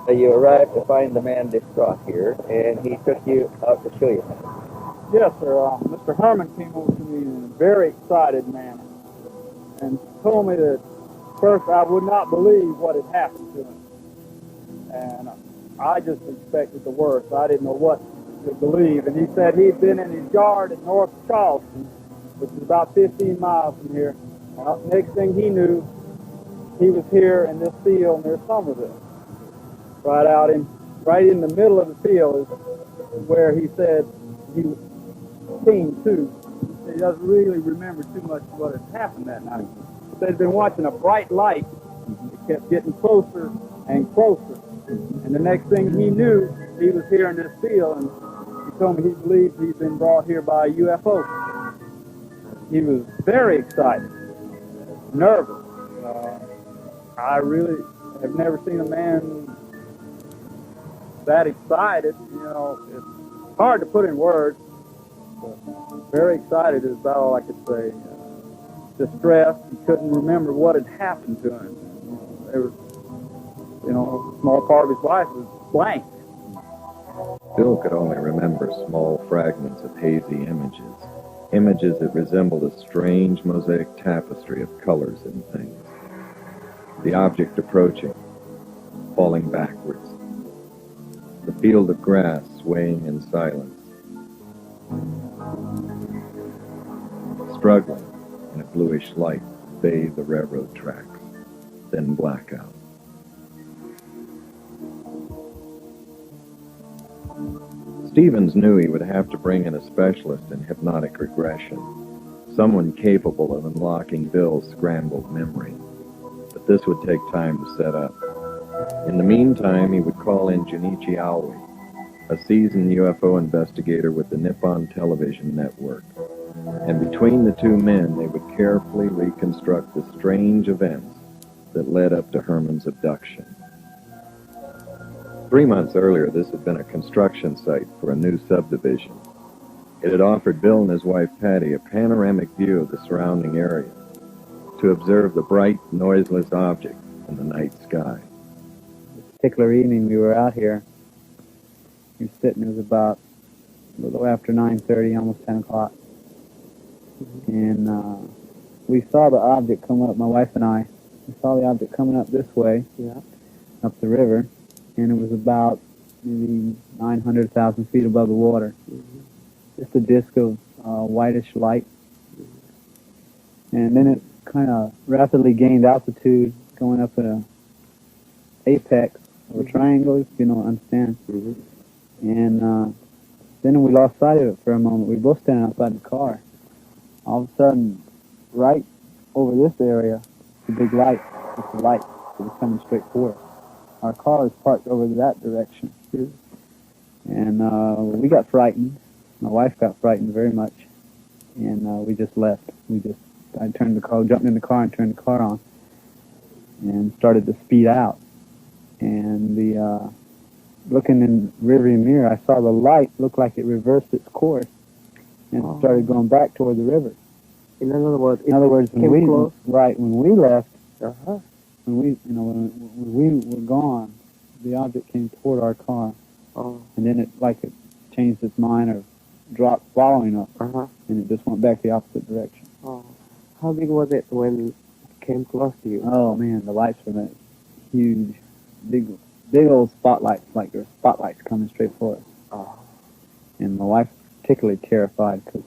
You arrived to find the man distraught here, and he took you out to show you. Yes, sir. Mr. Herman came over to me in a very excited manner and told me that first I would not believe what had happened to him. And I just expected the worst. I didn't know what to believe. And he said he'd been in his yard in North Charleston, which is about 15 miles from here. Next thing he knew, he was here in this field near Somerville. Right in the middle of the field is where he said he came to. He doesn't really remember too much of what had happened that night. He said he'd been watching a bright light. It kept getting closer and closer. And the next thing he knew, he was here in this field, and he told me he believed he'd been brought here by a UFO. He was very excited, nervous. I really have never seen a man that excited. You know, it's hard to put in words, but very excited is about all I could say. Distressed, he couldn't remember what had happened to him. There was, a small part of his life was blank. Bill could only remember small fragments of hazy images that resembled a strange mosaic tapestry of colors and things. The object approaching, falling backwards. The field of grass swaying in silence. Struggling in a bluish light to bathe the railroad tracks, then blackout. Stevens knew he would have to bring in a specialist in hypnotic regression, someone capable of unlocking Bill's scrambled memory. But this would take time to set up. In the meantime, he would call in Junichi Aoi, a seasoned UFO investigator with the Nippon Television Network. And between the two men, they would carefully reconstruct the strange events that led up to Herman's abduction. 3 months earlier, this had been a construction site for a new subdivision. It had offered Bill and his wife Patty a panoramic view of the surrounding area to observe the bright, noiseless object in the night sky. This particular evening we were out here. We were sitting, it was about a little after 9:30, almost 10 o'clock. And we saw the object come up, my wife and I. We saw the object coming up this way, up the river. And it was about maybe 900,000 feet above the water. Just a disc of whitish light. And then it kind of rapidly gained altitude, going up at a apex of a triangle, if you don't understand. And then we lost sight of it for a moment. We were both standing outside the car. All of a sudden, right over this area, the big light, it's a light that was coming straight for us. Our car is parked over that direction. And we got frightened. My wife got frightened very much. And we just left. I turned the car, jumped in the car and turned the car on. And started to speed out. And looking in the rearview mirror, I saw the light look like it reversed its course. And started going back toward the river. In other words, when we left, when we were gone, the object came toward our car, and then it changed its mind or dropped following us, and it just went back the opposite direction. How big was it when it came close to you? Oh man, the lights were that huge, big old spotlights, like there were spotlights coming straight for us. And my wife was particularly terrified because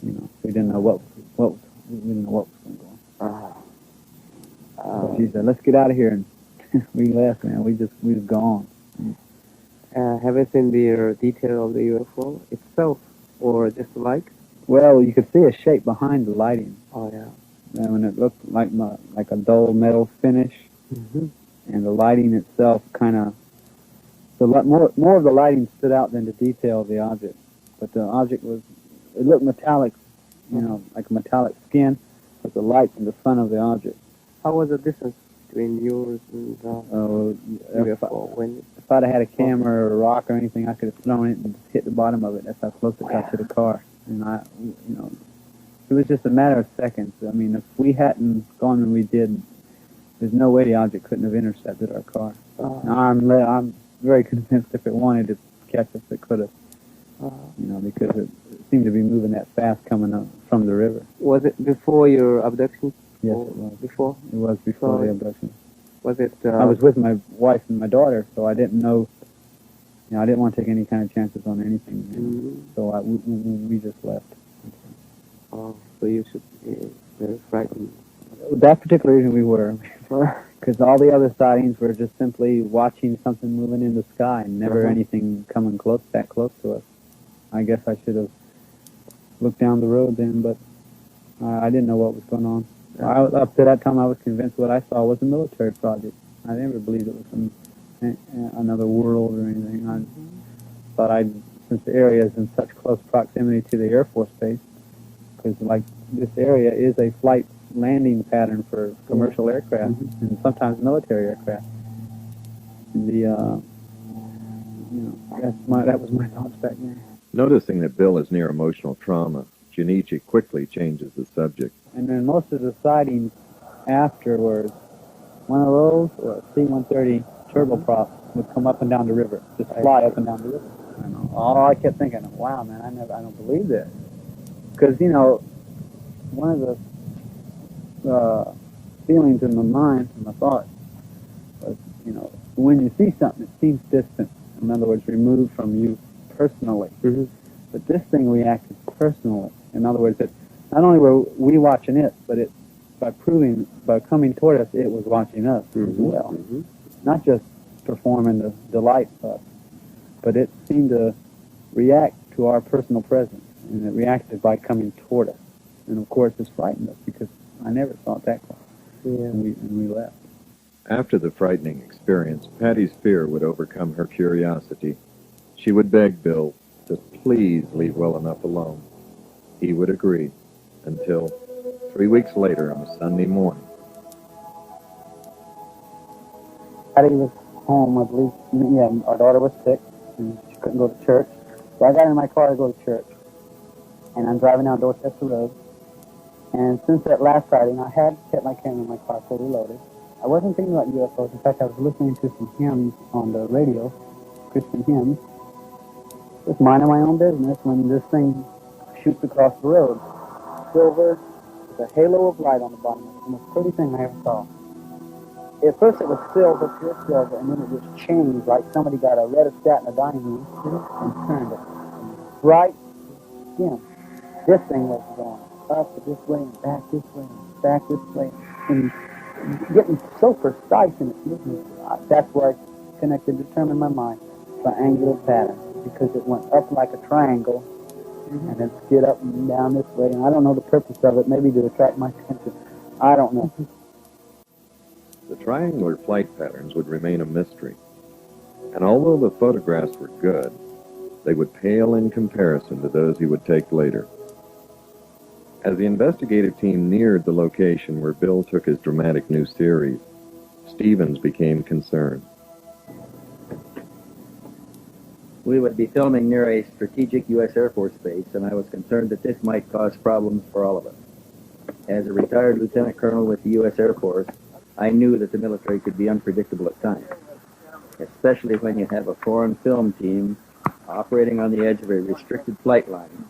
we didn't know what was going on. So she said, "Let's get out of here," and we left. Man, we was gone. Have you seen the detail of the UFO itself, or just the light? Well, you could see a shape behind the lighting. Oh yeah. And when it looked like a dull metal finish, and the lighting itself kind of the more of the lighting stood out than the detail of the object. But the object it looked metallic, like a metallic skin, with the light in the front of the object. How was the distance between yours and UFO? If I'd have had a camera or a rock or anything, I could have thrown it and hit the bottom of it. That's how close it got to the car. And it was just a matter of seconds. I mean, if we hadn't gone when we did, there's no way the object couldn't have intercepted our car. I'm very convinced if it wanted to catch us, it could have. Because it seemed to be moving that fast coming up from the river. Was it before your abduction? Yes, it was. Before? It was before the abduction. Was it? I was with my wife and my daughter, so I didn't know. I didn't want to take any kind of chances on anything. So we just left. Oh, so you should be very frightened. That particular reason we were, because all the other sightings were just simply watching something moving in the sky, and never anything coming that close to us. I guess I should have looked down the road then, but I didn't know what was going on. Up to that time, I was convinced what I saw was a military project. I never believed it was another world or anything. I thought since the area is in such close proximity to the Air Force Base, because like this area is a flight landing pattern for commercial aircraft and sometimes military aircraft. That was my thoughts back then. Noticing that Bill is near emotional trauma, Junichi quickly changes the subject. And then most of the sightings afterwards, one of those, or a C-130 turboprop, would come up and down the river, just fly up and down the river. I kept thinking, wow, man, I don't believe this. Because, one of the feelings in my mind, and my thoughts, was, when you see something, it seems distant. In other words, removed from you personally. But this thing reacted personally. In other words, that not only were we watching it, but by coming toward us, it was watching us as well. Not just performing the delight of us, but it seemed to react to our personal presence, and it reacted by coming toward us. And of course, it frightened us because I never saw it that close. And we left. After the frightening experience, Patty's fear would overcome her curiosity. She would beg Bill to please leave well enough alone. He would agree, until 3 weeks later on a Sunday morning. Patty was home, I believe. Yeah, our daughter was sick, and she couldn't go to church. So I got in my car to go to church, and I'm driving down Dorchester Road. And since that last sighting, I had kept my camera in my car fully loaded. I wasn't thinking about UFOs. In fact, I was listening to some hymns on the radio, Christian hymns. Just minding my own business when this thing shoots across the road. Silver, with a halo of light on the bottom. It's the most pretty thing I ever saw. At first it was silver, pure silver, and then it just changed like somebody got a rheostat in a dining room and turned it. Bright, dim. This thing was going up this way and back this way and back this way. And getting so precise in its movement. That's where I connected the term in my mind, triangular pattern, because it went up like a triangle and then skid up and down this way. And I don't know the purpose of it, maybe to attract my attention. I don't know. The triangular flight patterns would remain a mystery. And although the photographs were good, they would pale in comparison to those he would take later. As the investigative team neared the location where Bill took his dramatic new series, Stevens became concerned. We would be filming near a strategic U.S. Air Force base, and I was concerned that this might cause problems for all of us. As a retired lieutenant colonel with the U.S. Air Force, I knew that the military could be unpredictable at times, especially when you have a foreign film team operating on the edge of a restricted flight line.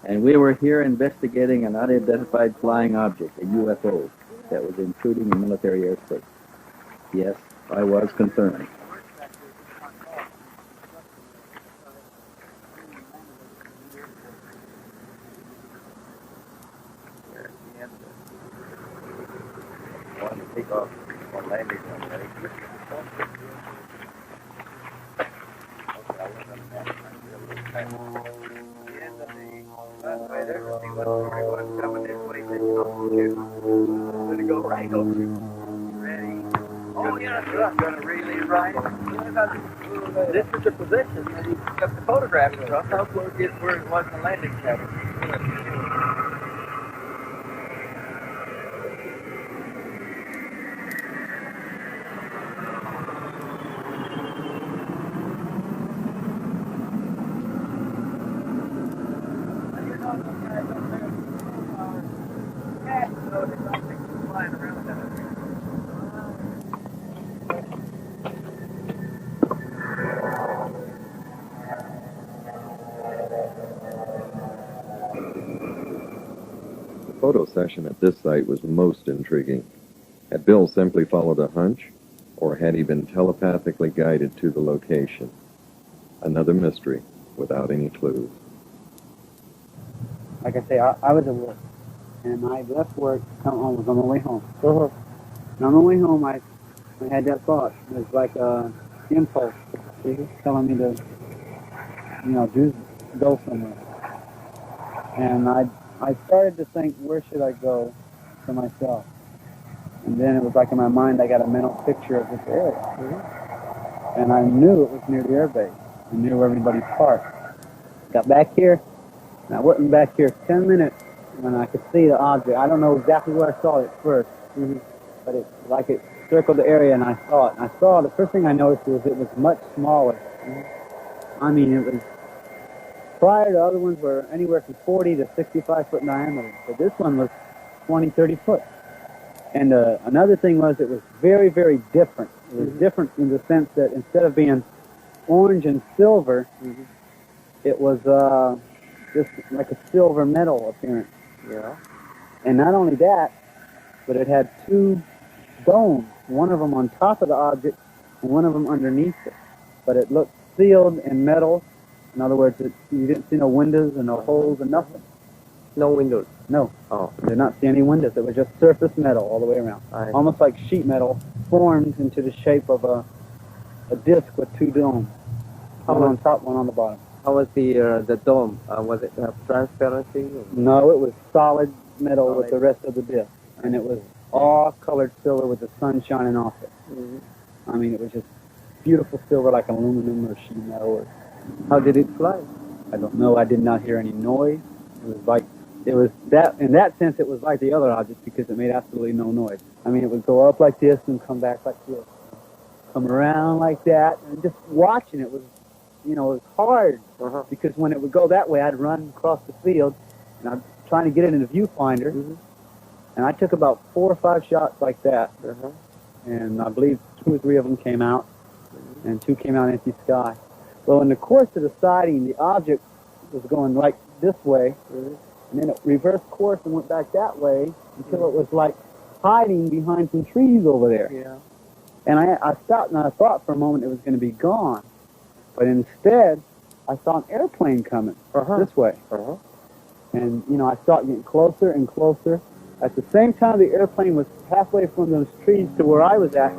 And we were here investigating an unidentified flying object, a UFO, that was intruding in military airspace. Yes, I was concerned. Take off on landing already. Go right, don't you? Ready? Oh, yeah. I'm going to really right. This is the position that he took the photograph from. How close is where it was the landing pattern? The photo session at this site was most intriguing. Had Bill simply followed a hunch, or had he been telepathically guided to the location? Another mystery without any clues. Like I say, I was at work, and I left work to come home. Was on my way home. And on my way home, I had that thought. It was like a impulse telling me to, go somewhere. And I started to think, where should I go for myself? And then it was like in my mind, I got a mental picture of this area. And I knew it was near the air base. I knew where everybody parked. Got back here, and I wasn't back here 10 minutes when I could see the object. I don't know exactly where I saw it first, but it circled the area, and I saw it. And I saw, the first thing I noticed was it was much smaller. I mean, it was, prior to other ones were anywhere from 40 to 65 foot in diameter, but this one was 20, 30 foot. And another thing was it was very, very different. It was different in the sense that instead of being orange and silver, it was just like a silver metal appearance. Yeah. And not only that, but it had two domes, one of them on top of the object and one of them underneath it. But it looked sealed in metal. In other words, you didn't see no windows and no holes and nothing. No windows. No. Oh. I did not see any windows. It was just surface metal all the way around. Almost like sheet metal formed into the shape of a disc with two domes. One on top, one on the bottom. How was the dome? Was it transparency? No, it was solid metal with the rest of the disc. And it was all colored silver with the sun shining off it. I mean, it was just beautiful silver like aluminum or sheet metal. Or, How did it fly? I don't know. I did not hear any noise. It was like, it was that, in that sense, it was like the other objects because it made absolutely no noise. I mean, it would go up like this and come back like this. Come around like that. And just watching it was, it was hard. Because when it would go that way, I'd run across the field and I'm trying to get it in the viewfinder. And I took about 4 or 5 shots like that. And I believe 2 or 3 of them came out. And 2 came out empty sky. Well, in the course of the sighting, the object was going like this way, and then it reversed course and went back that way until it was like hiding behind some trees over there. Yeah. And I stopped and I thought for a moment it was going to be gone. But instead, I saw an airplane coming this way. And, I saw it getting closer and closer. At the same time the airplane was halfway from those trees to where I was at,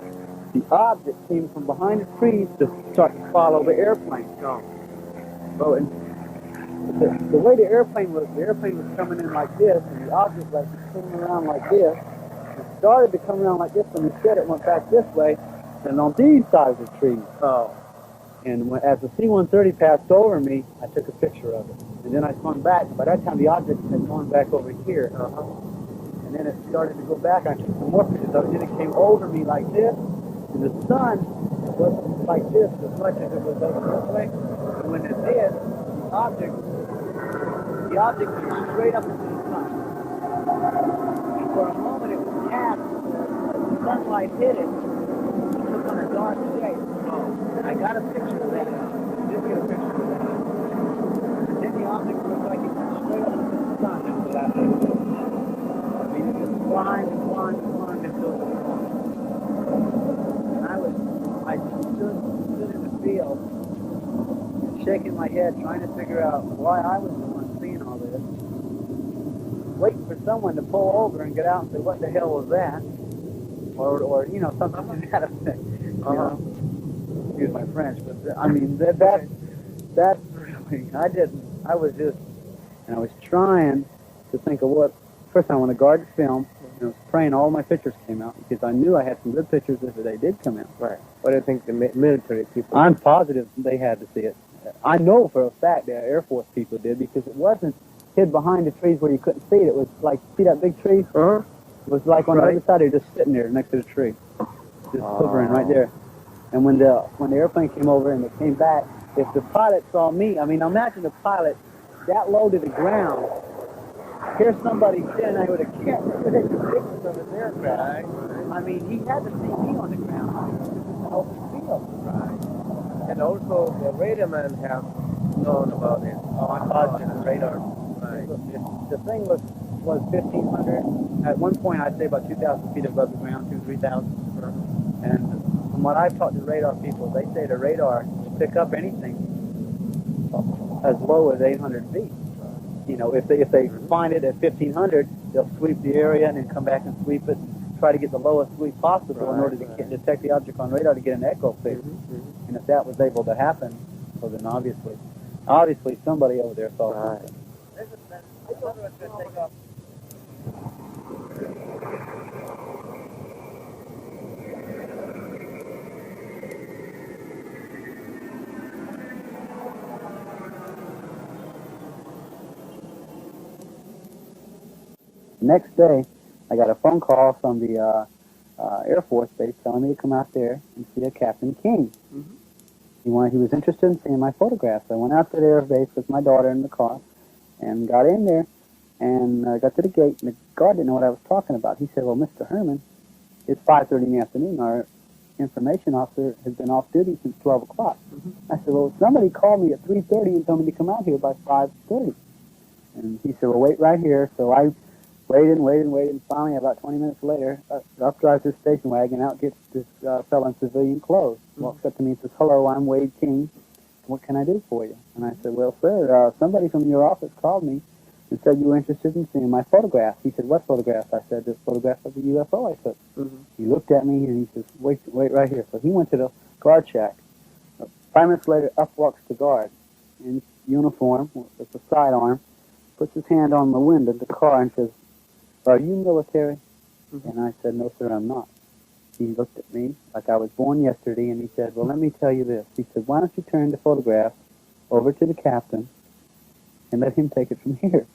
the object came from behind the trees to start to follow the airplane. So, and the way the airplane was coming in like this, and the object like came around like this. It started to come around like this, and instead it went back this way, and on these sides of the trees. And as the C-130 passed over me, I took a picture of it. And then I swung back. By that time, the object had gone back over here. And then it started to go back. I took some more pictures of it. Then it came over me like this. And the sun wasn't like this as much as it was over this way. And when it did, the object went straight up into the sun. And for a moment, it was cast. The sunlight hit it. It took on a dark shape. And I got a picture of that. I did get a picture of that. And then the object looked like it went straight up into the sun after that. I mean, it just climbed and climbed and climbed until it was gone. And I stood in the field, shaking my head, trying to figure out why I was the one seeing all this. Waiting for someone to pull over and get out and say, what the hell was that? Or something to that effect. Excuse my French, but I mean, that's really, I was trying to think of what, first I want to guard the film, I was praying all my pictures came out because I knew I had some good pictures if they did come out. Right. What do you think the military people? I'm positive they had to see it. I know for a fact that Air Force people did because it wasn't hid behind the trees where you couldn't see it. It was like, see that big tree? Uh-huh. It was like on the other side, they were just sitting there next to the tree, just hovering right there. And when the airplane came over and they came back, if the pilot saw me, I mean, imagine the pilot that low to the ground. Here's somebody standing there with a camera taking pictures of his aircraft. I mean, he had to see me on the ground. This is an open field. Right. And also the radar man have known about it. Oh, I'm positive the radar. Right. The thing was 1,500. At one point, I'd say about 2,000 feet above the ground, 2,000 to 3,000. And from what I've talked to radar people, they say the radar will pick up anything as low as 800 feet. You know, if they find it at 1,500, they'll sweep the area and then come back and sweep it, try to get the lowest sweep possible in order to detect the object on radar to get an echo fix. And if that was able to happen, well then obviously somebody over there saw something. Next day, I got a phone call from the Air Force Base telling me to come out there and see a Captain King. He was interested in seeing my photographs. I went out to the Air Base with my daughter in the car and got in there and got to the gate, and the guard didn't know what I was talking about. He said, well, Mr. Herman, it's 5:30 in the afternoon. Our information officer has been off duty since 12 o'clock. I said, well, somebody called me at 3:30 and told me to come out here by 5:30. And he said, well, wait right here. So I waited, and finally, about 20 minutes later, up drives this station wagon, out gets this fellow in civilian clothes. Walks up to me and says, hello, I'm Wade King. What can I do for you? And I said, well, sir, somebody from your office called me and said you were interested in seeing my photograph. He said, what photograph? I said, this photograph of the UFO I took. He looked at me and he says, wait right here. So he went to the guard shack. 5 minutes later, up walks the guard in uniform with a sidearm, puts his hand on the window of the car and says, are you military? And I said, no, sir, I'm not. He looked at me like I was born yesterday, and he said, well, let me tell you this. He said, why don't you turn the photograph over to the captain and let him take it from here?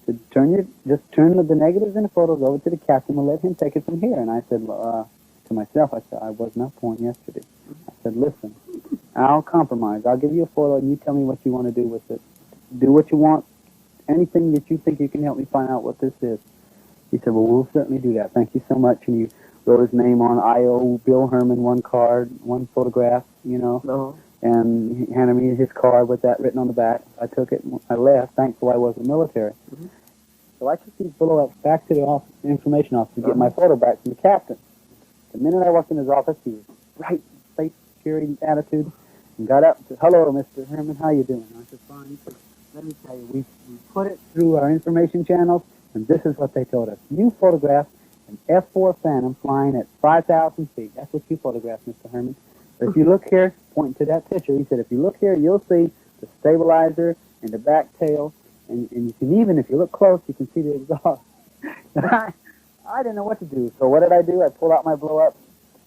So just turn the negatives and the photos over to the captain and let him take it from here. And I said, to myself, I said, I was not born yesterday. I said, listen, I'll compromise. I'll give you a photo, and you tell me what you want to do with it. Do what you want. Anything that you think you can help me find out what this is. He said, well, we'll certainly do that. Thank you so much. And he wrote his name on I.O. Bill Herman, one card, one photograph, you know. And he handed me his card with that written on the back. I took it and I left, thankful I wasn't military. So I took these blow-ups back to the information office to get my photo back from the captain. The minute I walked in his office, he was bright, face, security attitude, and got up and said, hello, Mr. Herman, how you doing? I said, fine. He said, let me tell you, we put it through our information channels, and this is what they told us. You photographed an F-4 Phantom flying at 5,000 feet. That's what you photographed, Mr. Herman. But if you look here, pointing to that picture, he said, if you look here, you'll see the stabilizer and the back tail, and you can even, if you look close, you can see the exhaust. I didn't know what to do. So what did I do? I pulled out my blow-up,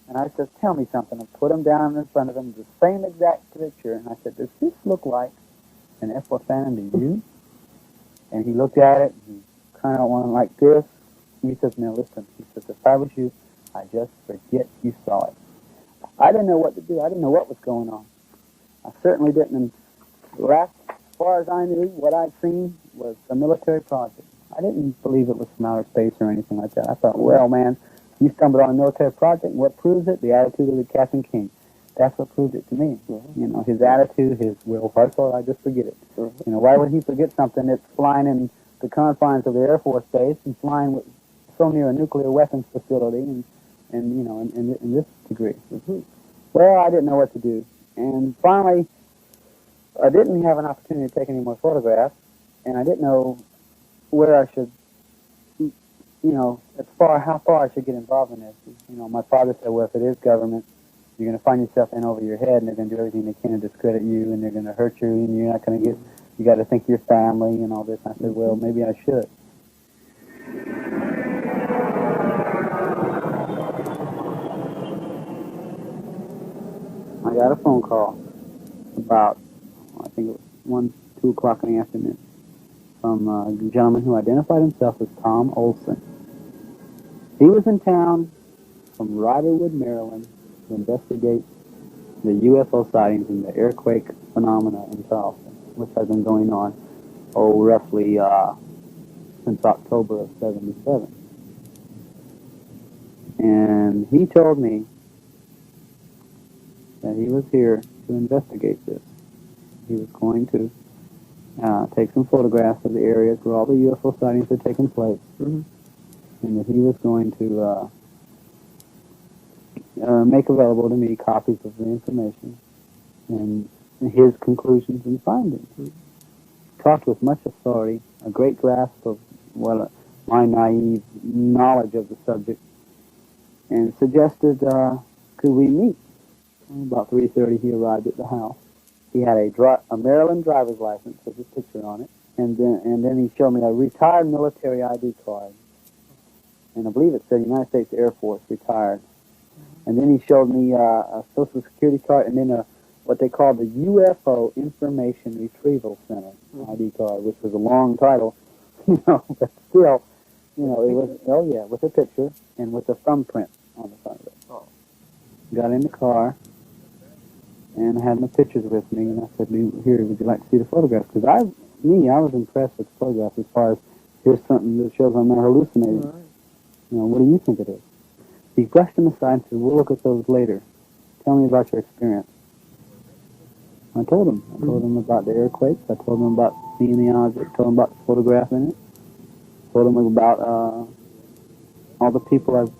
and I said, tell me something. I put them down in front of him, the same exact picture, and I said, does this look like an F-4 Phantom to you? And he looked at it, and he kind of went like this. He says, now listen, he says, if I was you, I just forget you saw it. I didn't know what to do. I didn't know what was going on. I certainly didn't. And as far as I knew, what I'd seen was a military project. I didn't believe it was from outer space or anything like that. I thought, well, man, you stumbled on a military project, and what proves it? The attitude of the Captain King. That's what proved it to me. You know, his attitude, his will. I thought I'd just forget it. You know, why would he forget something that's flying in the confines of the Air Force Base and flying with, so near a nuclear weapons facility and you know, in this degree? Well, I didn't know what to do. And finally, I didn't have an opportunity to take any more photographs, and I didn't know where I should, you know, how far I should get involved in this. You know, my father said, well, if it is government, you're going to find yourself in over your head, and they're going to do everything they can to discredit you, and they're going to hurt you, and you're not going to get, you got to think of your family and all this. And I said, well, maybe I should. I got a phone call about, I think it was 1, 2 o'clock in the afternoon from a gentleman who identified himself as Tom Olson. He was in town from Riderwood, Maryland to investigate the UFO sightings and the earthquake phenomena in Charleston, which has been going on, roughly since October of '77. And he told me that he was here to investigate this. He was going to take some photographs of the areas where all the UFO sightings had taken place, and that he was going to make available to me copies of the information and his conclusions and findings. Talked with much authority, a great grasp of my naive knowledge of the subject, and suggested could we meet. About 3:30 he arrived at the house. He had a Maryland driver's license with his picture on it, and then he showed me a retired military ID card, and I believe it said United States Air Force retired. And then he showed me a Social Security card, and then what they called the UFO Information Retrieval Center ID card, which was a long title, but still, it was, with a picture and with a thumbprint on the front of it. Got in the car, and I had my pictures with me, and I said, here, would you like to see the photographs? Because I was impressed with the photographs as far as, here's something that shows I'm not hallucinating. Right. What do you think it is? He brushed them aside and said, we'll look at those later. Tell me about your experience. I told him. I told him about the earthquakes. I told him about seeing the object. Told him about the photograph in it. Told him about all the people I've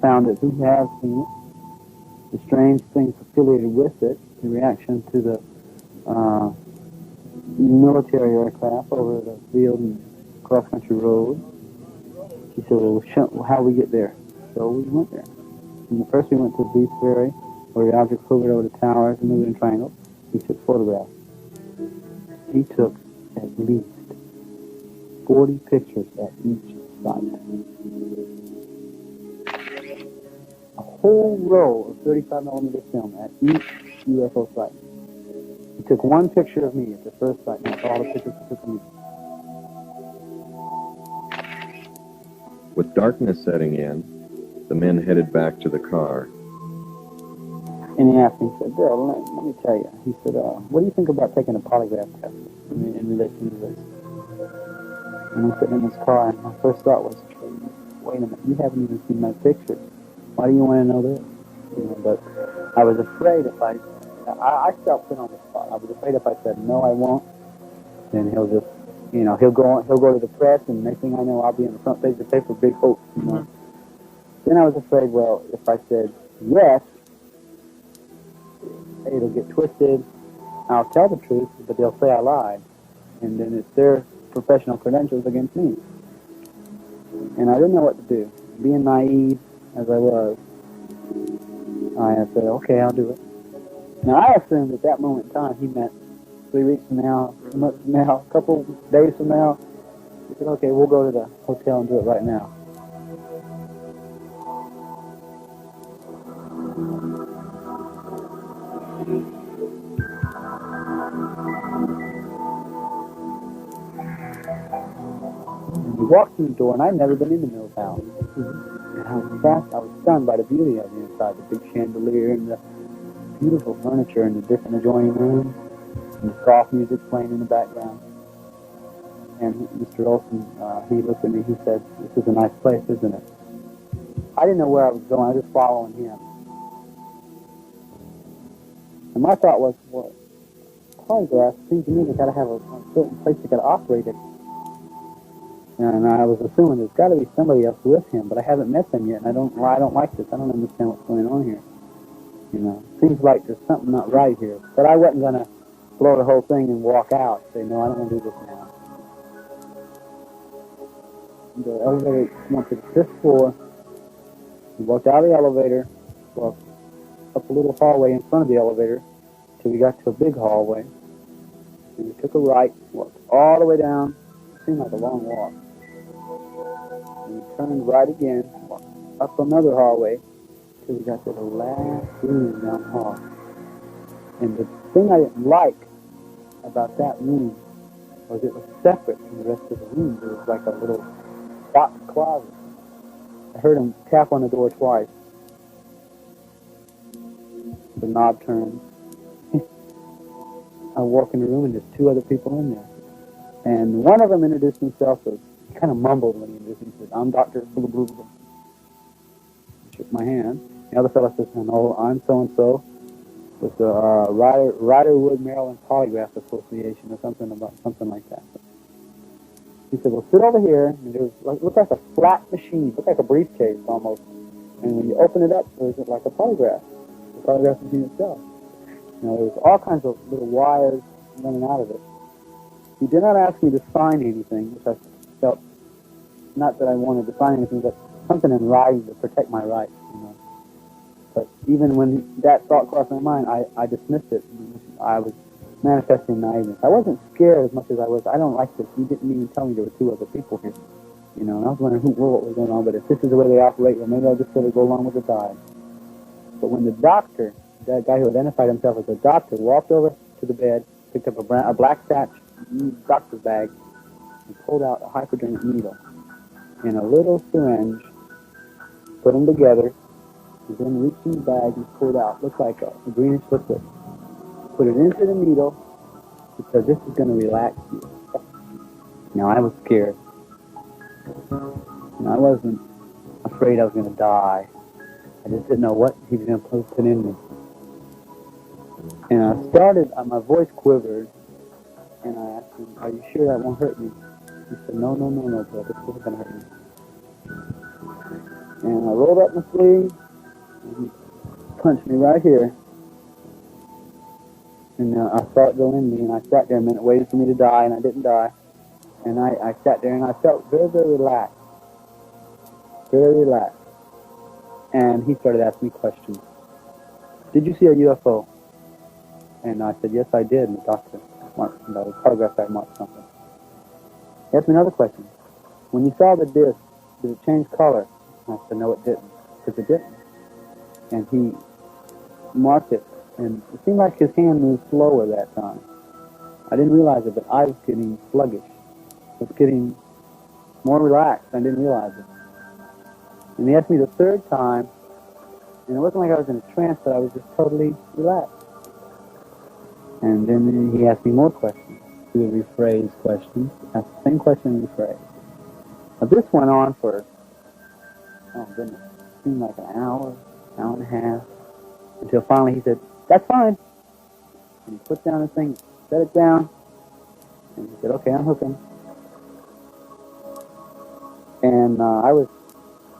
found who have seen it. The strange things affiliated with it. The reaction to the military aircraft over the field and cross-country road. He said, well, how do we get there? So we went there. And first we went to Beef Ferry, where the object hovered over the towers and moved in triangles. He took photographs. He took at least 40 pictures at each site. A whole row of 35mm film at each UFO site. He took one picture of me at the first site, and that's all the pictures he took of me. With darkness setting in, the men headed back to the car. And he asked me, he said, Bill, let me tell you. He said, what do you think about taking a polygraph test in relation to this? And I'm sitting in this car, and my first thought was, wait a minute, you haven't even seen my pictures. Why do you want to know this? But I was afraid if I felt put on the spot. I was afraid if I said, no, I won't, then he'll just, he'll go to the press, and next thing I know, I'll be on the front page of the paper, big hoax, Then I was afraid, well, if I said yes, it'll get twisted. I'll tell the truth, but they'll say I lied. And then it's their professional credentials against me. And I didn't know what to do. Being naive as I was, I said, okay, I'll do it. Now, I assumed at that moment in time he meant 3 weeks from now, a month from now, a couple days from now. He said, okay, we'll go to the hotel and do it right now. We walked through the door, and I'd never been in the Mills house. And I was stunned by the beauty of the inside, the big chandelier and the beautiful furniture in the different adjoining rooms, and the soft music playing in the background. And Mr. Olson, he looked at me, he said, this is a nice place, isn't it? I didn't know where I was going, I was just following him. And my thought was, well, polygraph seems to me they got to have a certain place they got to operate it. And I was assuming there's got to be somebody else with him, but I haven't met them yet, and I don't like this. I don't understand what's going on here. Seems like there's something not right here. But I wasn't going to blow the whole thing and walk out. Say, no, I don't want to do this now. The elevator went to the 5th floor. We walked out of the elevator, walked up a little hallway in front of the elevator till we got to a big hallway. And we took a right, walked all the way down. It seemed like a long walk. And we turned right again, walked up another hallway till we got to the last room down the hall. And the thing I didn't like about that room was it was separate from the rest of the room. It was like a little box closet. I heard him tap on the door twice. The knob turned. I walk in the room and there's two other people in there. And one of them introduced himself as, he kind of mumbled when he introduced himself. He said, "I'm Dr. Blah, blah, blah." Shook my hand. The other fellow says, "No, I'm so-and-so with the Riderwood, Maryland Polygraph Association," or something like that. He said, "Well, sit over here." And there was looked like a flat machine, looked like a briefcase almost. And when you open it up, there was like a polygraph, the polygraph machine itself. You know, there was all kinds of little wires running out of it. He did not ask me to sign anything, which I felt, not that I wanted to sign anything, but something in writing to protect my rights, you know. But even when that thought crossed my mind, I dismissed it. I was manifesting naiveness. I wasn't scared as much as I was. I don't like this. You didn't even tell me there were two other people here. You know, and I was wondering what was going on. But if this is the way they operate, well, maybe I'll just sort of go along with the tide. But when the doctor, that guy who identified himself as a doctor, walked over to the bed, picked up a black satch doctor's bag, and pulled out a hypodermic needle and a little syringe, put them together, and then reached in the bag and pulled out, looked like a greenish liquid. Put it into the needle, because this is going to relax you. Now, I was scared. And I wasn't afraid I was going to die. I just didn't know what he was going to put in me. And I started, my voice quivered, and I asked him, "Are you sure that won't hurt me?" He said, no, Bill, this isn't going to hurt me. And I rolled up my sleeve, and he punched me right here. And I saw it go in me, and I sat there a minute, waiting for me to die, and I didn't die. And I sat there, and I felt very, very relaxed. Very relaxed. And he started asking me questions. "Did you see a UFO?" And I said, "Yes, I did." And the doctor marked, the polygraph guy marked something. He asked me another question. "When you saw the disc, did it change color?" And I said, "No, it didn't." Because it didn't. And he marked it. And it seemed like his hand moved slower that time. I didn't realize it, but I was getting sluggish. I was getting more relaxed. I didn't realize it. And he asked me the third time, and it wasn't like I was in a trance, but I was just totally relaxed. And then he asked me more questions. He would rephrase questions, ask the same question and rephrase. Now this went on for, oh goodness, it seemed like an hour and a half, until finally he said, "That's fine." And he put down his thing, set it down, and he said, "Okay, I'm hooking." And I was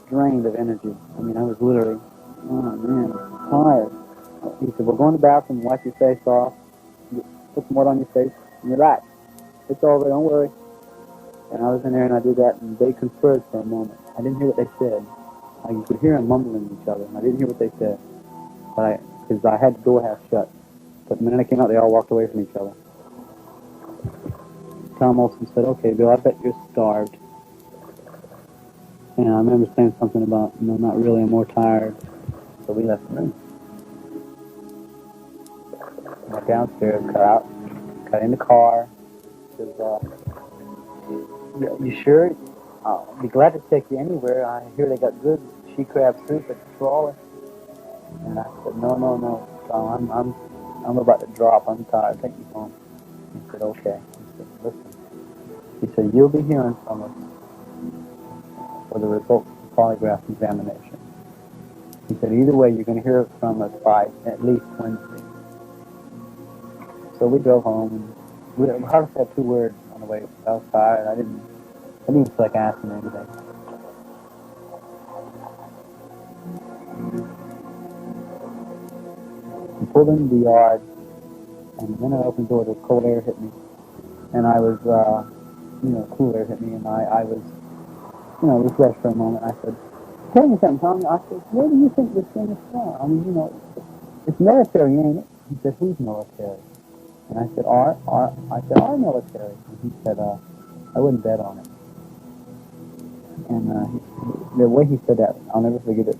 drained of energy. I mean, I was literally, oh man, tired. He said, "Well, go in the bathroom, wipe your face off, put some water on your face, and relax. It's over, don't worry." And I was in there and I did that, and they conferred for a moment. I didn't hear what they said. You could hear them mumbling at each other, and I didn't hear what they said. But because I had the door half shut. But the minute I came out, they all walked away from each other. Tom Olson said, "Okay, Bill, I bet you're starved." And I remember saying something about, not really, I'm more tired. So we left the room. I went downstairs, got in the car. Says, "You sure? I'll be glad to take you anywhere. I hear they got good she crab soup at the trawler." And I said, no, Tom, I'm about to drop. I'm tired. Take me home." He said, "Okay." He said, "Listen." He said, "You'll be hearing from us for the results of the polygraph examination." He said, "Either way, you're going to hear from us by at least Wednesday." So we drove home, and we hardly said two words on the way. I was tired. I didn't feel like asking anything. We pulled into the yard, and the minute I opened the door, the cold air hit me. And I was, cool air hit me, and I was, refreshed for a moment. I said, "Tell me something, Tommy." I said, "Where do you think this thing is from? I mean, it's military, ain't it?" He said, "Who's military?" And I said, our military." And he said, "I wouldn't bet on it." And the way he said that, I'll never forget it.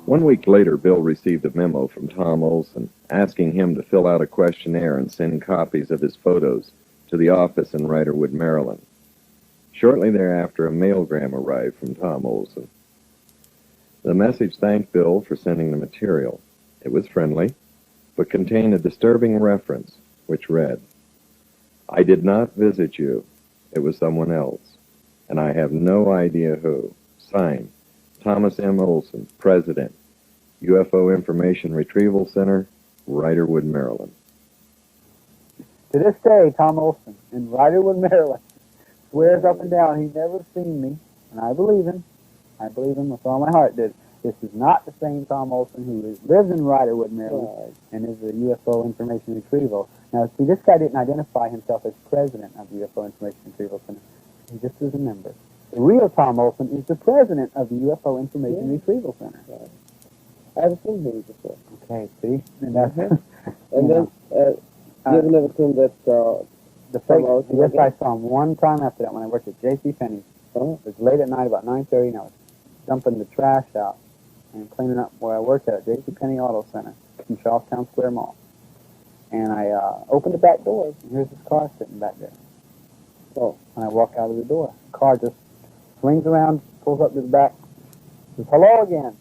1 week later, Bill received a memo from Tom Olson asking him to fill out a questionnaire and send copies of his photos to the office in Riderwood, Maryland. Shortly thereafter, a mailgram arrived from Tom Olson. The message thanked Bill for sending the material. It was friendly, but contained a disturbing reference, which read, "I did not visit you. It was someone else, and I have no idea who. Signed, Thomas M. Olson, President, UFO Information Retrieval Center, Riderwood, Maryland." To this day, Tom Olson in Riderwood, Maryland, swears up and down he's never seen me, and I believe him. I believe him with all my heart. That this is not the same Tom Olson who lives in Riderwood, Maryland, and is a UFO Information Retrieval. Now, see, this guy didn't identify himself as president of the UFO Information Retrieval Center. He just was a member. The real Tom Olson is the president of the UFO Information Retrieval Center. Right. I've seen him before. Okay, see? And that's, And then, you've never seen that, the fake, Tom Olson yes, again? I saw him one time after that when I worked at J.C. Penney's. Oh. It was late at night, about 9:30, and I was dumping the trash out and cleaning up where I worked at J.C. Penney Auto Center in Charlestown Square Mall. And I opened the back door, and here's this car sitting back there. So when I walk out of the door, the car just swings around, pulls up to the back, says, "Hello again."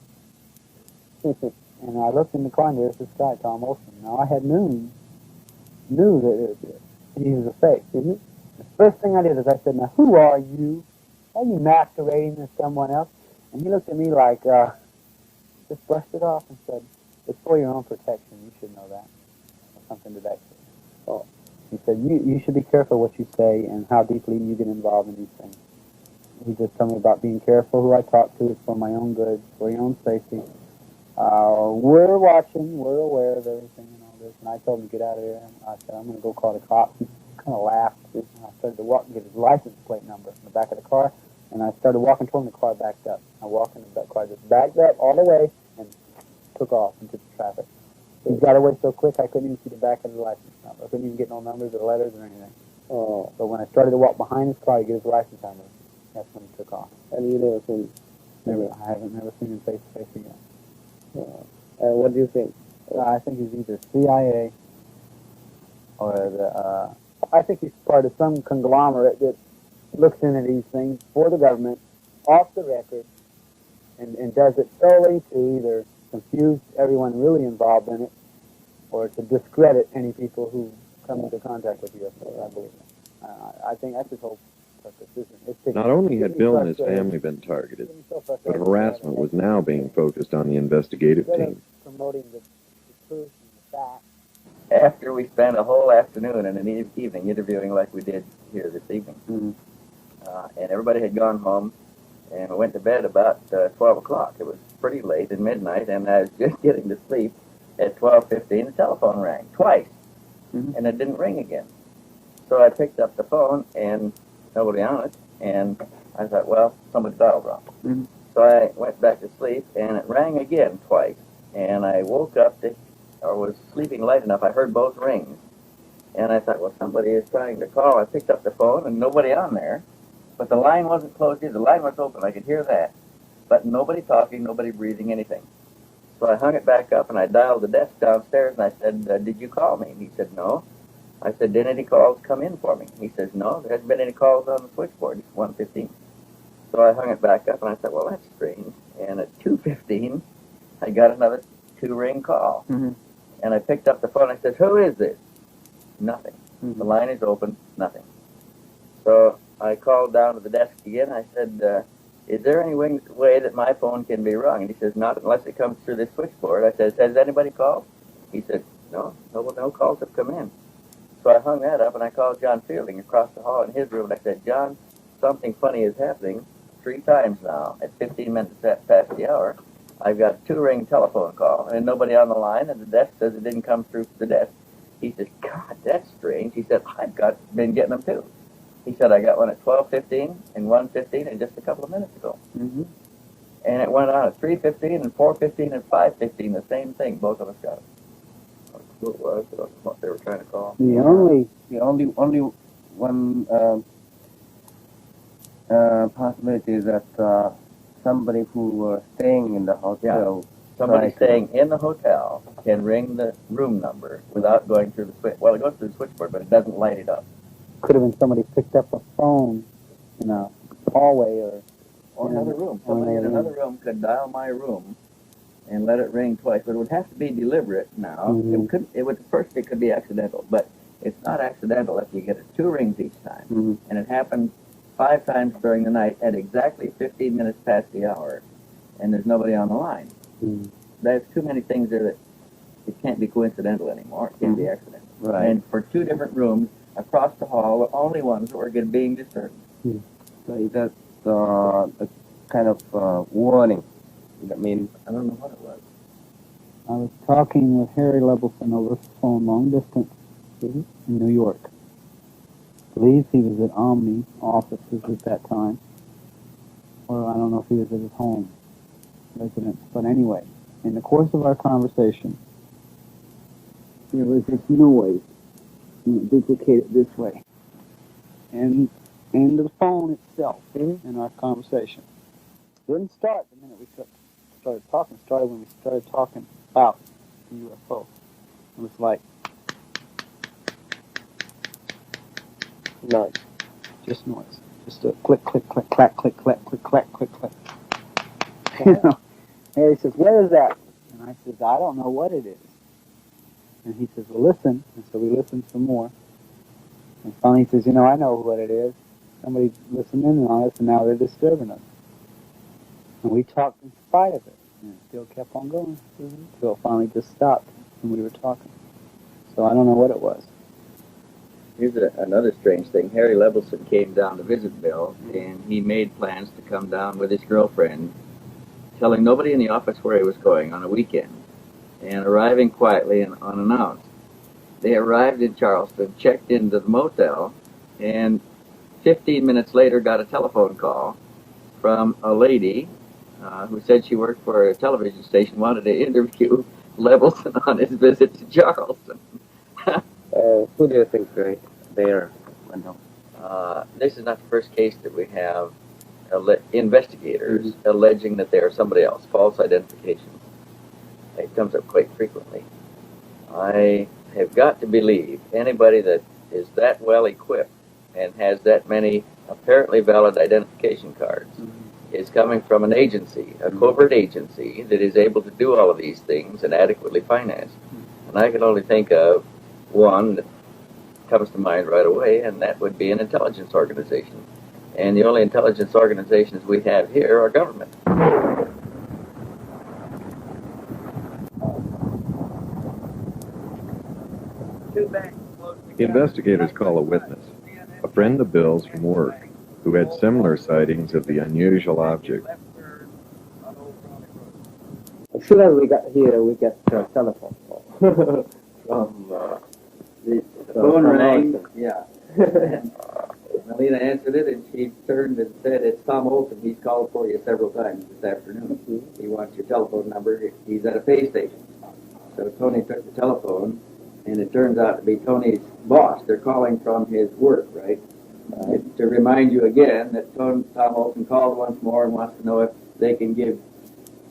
And I looked in the car, and there's this guy, Tom Olson. Now, I had knew that he was a fake. The first thing I did is I said, "Now, who are you? Are you masquerading as someone else?" And he looked at me like, just brushed it off and said, "It's for your own protection. You should know that." Or something to that effect. Oh. He said, you should be careful what you say and how deeply you get involved in these things. He just told me about being careful who I talk to. It's for my own good, for your own safety. We're watching. We're aware of everything and all this. And I told him to get out of there. I said, "I'm going to go call the cops." He kind of laughed. And I started to walk and get his license plate number from the back of the car. And I started walking toward him. The car backed up. I walked in the car, just backed up all the way and took off into the traffic. He got away so quick I couldn't even see the back of the license number. I couldn't even get no numbers or letters or anything. Oh. But when I started to walk behind his car to get his license number, that's when he took off. And you never seen him? I haven't never seen him face to face again. And what do you think? I think he's either CIA or I think he's part of some conglomerate that looks into these things for the government, off the record, and does it solely to either confuse everyone really involved in it or to discredit any people who come into contact with UFOs, I believe. I think that's his whole purpose, isn't it? Not only had Bill and his family been targeted, but harassment was now being focused on the investigative team. Promoting the truth and the facts. After we spent a whole afternoon and an evening interviewing like we did here this evening, and everybody had gone home, and we went to bed about 12 o'clock. It was pretty late at midnight, and I was just getting to sleep at 12:15. The telephone rang twice, and it didn't ring again. So I picked up the phone, and nobody on it, and I thought, well, somebody dialed wrong. So I went back to sleep, and it rang again twice, and I woke up or was sleeping light enough. I heard both rings, and I thought, well, somebody is trying to call. I picked up the phone, and nobody on there, but the line wasn't closed either. The line was open. I could hear that, but nobody talking, nobody breathing, anything. So I hung it back up, and I dialed the desk downstairs, and I said, did you call me? And he said, no. I said, did any calls come in for me? He says, no, there hasn't been any calls on the switchboard. It's 1:15. So I hung it back up, and I thought, well, that's strange. And at 2:15, I got another 2-ring call. And I picked up the phone. I said, who is this? Nothing. The line is open. Nothing. So I called down to the desk again. I said, is there any way that my phone can be rung? And he says, not unless it comes through this switchboard. I said, has anybody called? He said, no calls have come in. So I hung that up, and I called John Fielding across the hall in his room, and I said, John, something funny is happening 3 times now at 15 minutes past the hour. I've got a 2-ring telephone call, and nobody on the line, and the desk says it didn't come through the desk. He said, God, that's strange. He said, been getting them too. He said, I got one at 12:15 and 1:15 and just a couple of minutes ago. And it went on at 3:15 and 4:15 and 5:15, the same thing. Both of us got it. What was what they were trying to call? The only one possibility is that somebody who was staying in the hotel Somebody Right. staying in the hotel can ring the room number without going through the switch. Well, it goes through the switchboard, but it doesn't light it up. Could have been somebody picked up a phone in a hallway Or Yeah. another room. Or Somebody in another another room could dial my room and let it ring twice, but it would have to be deliberate now. Mhm. First it could be accidental, but it's not accidental if you get it 2 rings each time. Mhm. And it happened 5 times during the night at exactly 15 minutes past the hour, and there's nobody on the line. Mhm. There's too many things there that it can't be coincidental anymore. It can't be accidental. Right. And for 2 different rooms across the hall, the only ones that were being disturbed. So that's a kind of warning. I mean, I don't know what it was. I was talking with Harry Levelson over the phone long distance in New York. I believe he was at Omni offices at that time. Or I don't know if he was at his home residence. But anyway, in the course of our conversation, there was this noise, duplicated this way. And the phone itself in our conversation didn't start the minute we started talking. It started when we started talking about the UFO. It was like no. just noise, just a click, click, click, clack, click, clack, click, clack, click, click. You know, Harry says, "What is that?" And I says, "I don't know what it is." And he says, "Well, listen." And so we listened some more. And finally he says, "You know, I know what it is. Somebody's listening on us, and now they're disturbing us." And we talked in spite of it, and it still kept on going until it finally just stopped when we were talking. So I don't know what it was. Here's another strange thing. Harry Levelson came down to visit Bill, and he made plans to come down with his girlfriend, telling nobody in the office where he was going on a weekend, and arriving quietly and unannounced. They arrived in Charleston, checked into the motel, and 15 minutes later got a telephone call from a lady who said she worked for a television station, wanted to interview Levelson on his visit to Charleston. Who do you think they are? Wendell? This is not the first case that we have investigators alleging that they are somebody else, false identification. It comes up quite frequently. I have got to believe anybody that is that well equipped and has that many apparently valid identification cards is coming from an agency, a covert agency that is able to do all of these things and adequately financed. And I can only think of one that comes to mind right away, and that would be an intelligence organization. And the only intelligence organizations we have here are government. The investigators call a witness, a friend of Bill's from work, who had similar sightings of the unusual object. As soon as we got here, we got a telephone call from The phone rang, yeah. And Melina answered it, and she turned and said, "It's Tom Olson. He's called for you several times this afternoon. He wants your telephone number. He's at a pay station." So Tony took the telephone, and it turns out to be Tony's boss. They're calling from his work, right? To remind you again that Tom Olson called once more and wants to know if they can give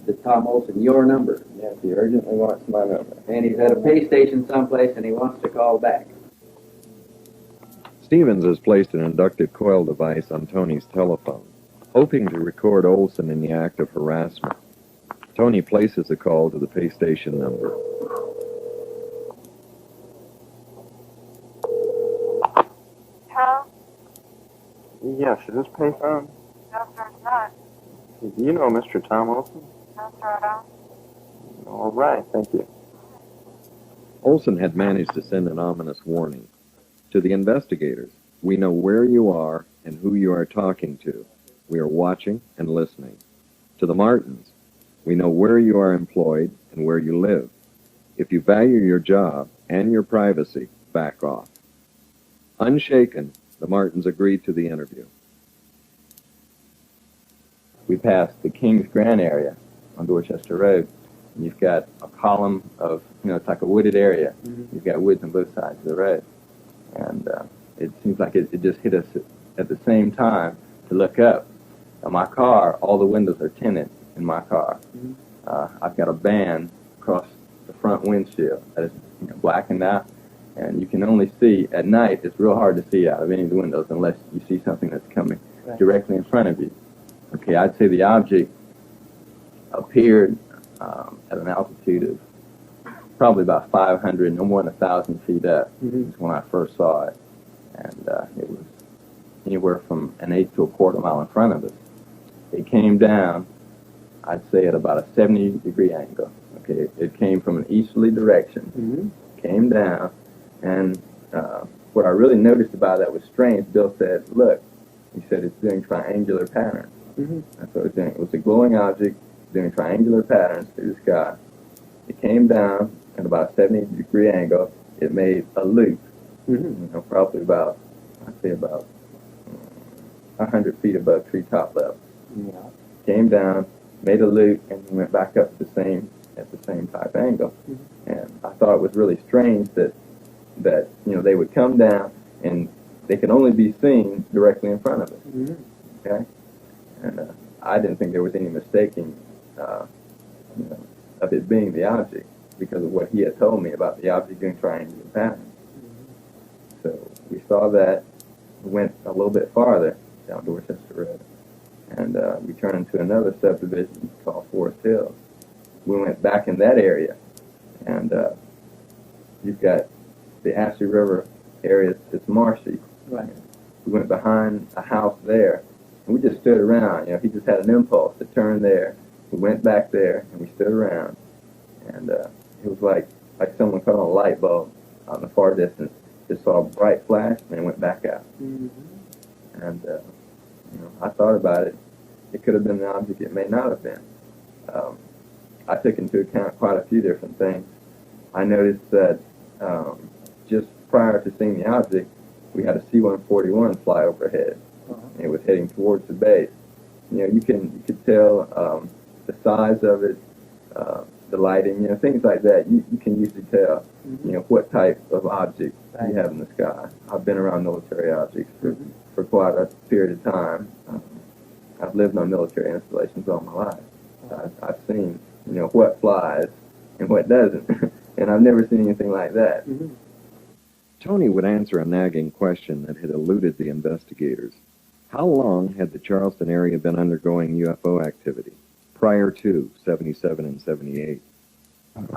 the Tom Olson your number. Yes, he urgently wants my number. And he's at a pay station someplace, and he wants to call back. Stevens has placed an inductive coil device on Tony's telephone, hoping to record Olson in the act of harassment. Tony places a call to the pay station number. Hello? Yes, is this payphone? No, sir, it's not. Do you know Mr. Tom Olson? No, sir, I don't. All right, thank you. Olson had managed to send an ominous warning. To the investigators, we know where you are and who you are talking to. We are watching and listening. To the Martins, we know where you are employed and where you live. If you value your job and your privacy, back off. Unshaken, the Martins agreed to the interview. We passed the Kings Grant area on Dorchester Road, and you've got a column of, it's like a wooded area. You've got woods on both sides of the road. And it seems like it just hit us at the same time to look up. On my car, all the windows are tinted in my car. I've got a band across the front windshield that is blackened out, and you can only see at night. It's real hard to see out of any of the windows unless you see something that's coming directly in front of you. Okay, I'd say the object appeared at an altitude of probably about 500, no more than 1,000 feet up. Is when I first saw it, and it was anywhere from an eighth to a quarter mile in front of us. It came down, I'd say, at about a 70-degree angle. Okay, it came from an easterly direction, came down, and what I really noticed about that was strange. Bill said, "Look," he said, "it's doing triangular patterns." That's what it was doing. It was a glowing object doing triangular patterns through the sky. It came down at about a 70-degree angle. It made a loop, probably about, I'd say about 100 feet above treetop level. Came down, made a loop, and went back up at the same type angle. And I thought it was really strange that they would come down and they could only be seen directly in front of us. Okay, and I didn't think there was any mistaking of it being the object because of what he had told me about the object doing triangular patterns. So we saw that, went a little bit farther down Dorchester Road, and we turned into another subdivision called Forest Hills. We went back in that area, and you've got the Ashley River area. It's marshy. Right. We went behind a house there, and we just stood around. He just had an impulse to turn there. We went back there, and we stood around, and it was like someone cut on a light bulb out in the far distance. Just saw a bright flash, and then went back out. And I thought about it. It could have been the object. It may not have been. I took into account quite a few different things. I noticed that just prior to seeing the object, we had a C-141 fly overhead. And it was heading towards the base. You could tell the size of it, the lighting, things like that. You can usually tell, what type of object you have in the sky. I've been around military objects for quite a period of time. I've lived on military installations all my life. I've seen, what flies and what doesn't, and I've never seen anything like that. Tony would answer a nagging question that had eluded the investigators. How long had the Charleston area been undergoing UFO activity prior to 77 and 78?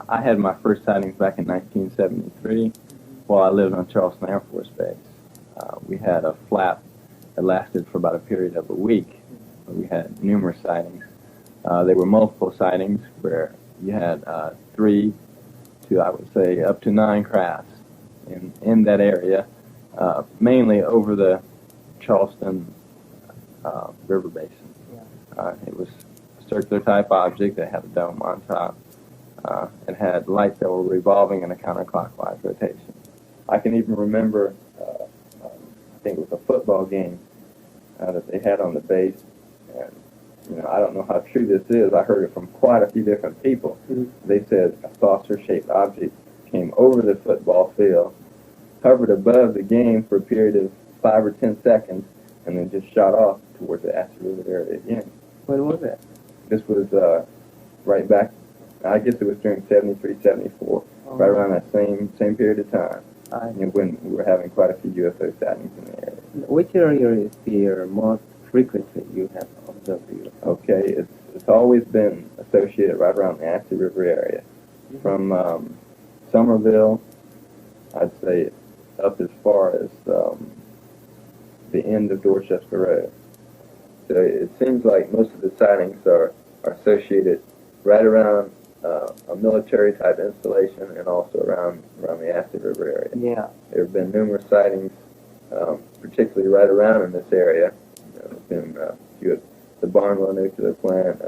I had my first sightings back in 1973 while I lived on Charleston Air Force Base. We had a flap that lasted for about a period of a week. We had numerous sightings. They were multiple sightings where you had 3 to, I would say, up to 9 crafts in that area, mainly over the Charleston River Basin. It was a circular type object that had a dome on top. It had lights that were revolving in a counterclockwise rotation. I can even remember, I think it was a football game that they had on the base, and I don't know how true this is. I heard it from quite a few different people. They said a saucer-shaped object came over the football field, hovered above the game for a period of 5 or 10 seconds, and then just shot off towards the Ashley River area again. When was that? This was right back, I guess it was during 73, 74, right around that same period of time, when we were having quite a few UFO sightings in the area. Which area is the most frequently you have observed the UFO? Okay, it's always been associated right around the Ashley River area. From Somerville, I'd say up as far as the end of Dorchester Road. So it seems like most of the sightings are associated right around a military type installation and also around the Ashley River area. Yeah. There have been numerous sightings, particularly right around in this area. There's been the Barnwell nuclear plant,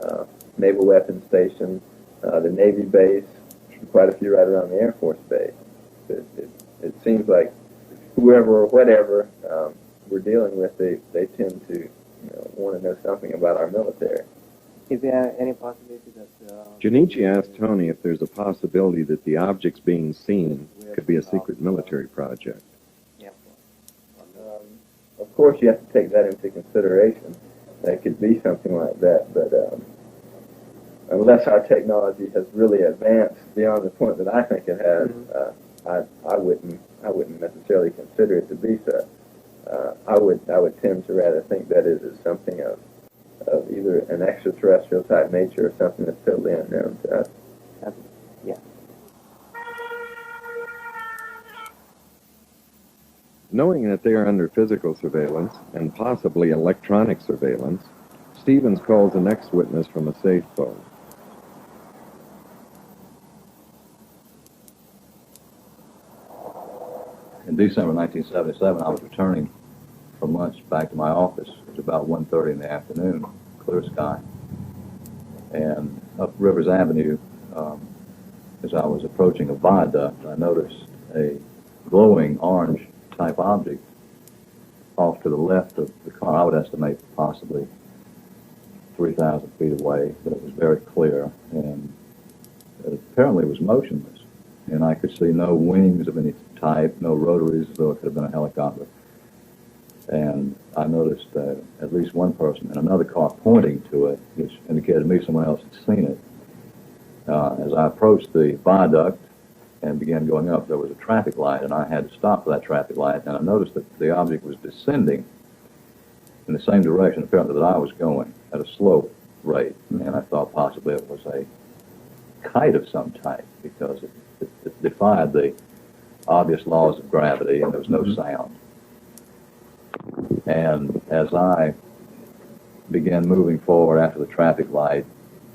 Naval Weapons Station, the Navy base, quite a few right around the Air Force Base. It seems like whoever or whatever we're dealing with, they tend to want to know something about our military. Is there any possibility that... Junichi asked Tony if there's a possibility that the objects being seen could be a secret military project. Of course, you have to take that into consideration. That could be something like that, but unless our technology has really advanced beyond the point that I think it has, I wouldn't necessarily consider it to be so. I would tend to rather think that it is something of either an extraterrestrial type nature or something that's totally unknown to us. Yeah. Knowing that they are under physical surveillance and possibly electronic surveillance, Stevens calls the next witness from a safe phone. In December 1977, I was returning from lunch back to my office. It was about 1:30 in the afternoon, clear sky. And up Rivers Avenue, as I was approaching a viaduct, I noticed a glowing orange type object off to the left of the car. I would estimate possibly 3,000 feet away, but it was very clear, and it apparently was motionless. And I could see no wings of any type, no rotaries, as though it could have been a helicopter. And I noticed at least one person in another car pointing to it, which indicated to me someone else had seen it. As I approached the viaduct and began going up, there was a traffic light, and I had to stop for that traffic light, and I noticed that the object was descending in the same direction, apparently, that I was going, at a slow rate. And I thought possibly it was a kite of some type, because it defied the obvious laws of gravity, and there was no sound. And as I began moving forward after the traffic light,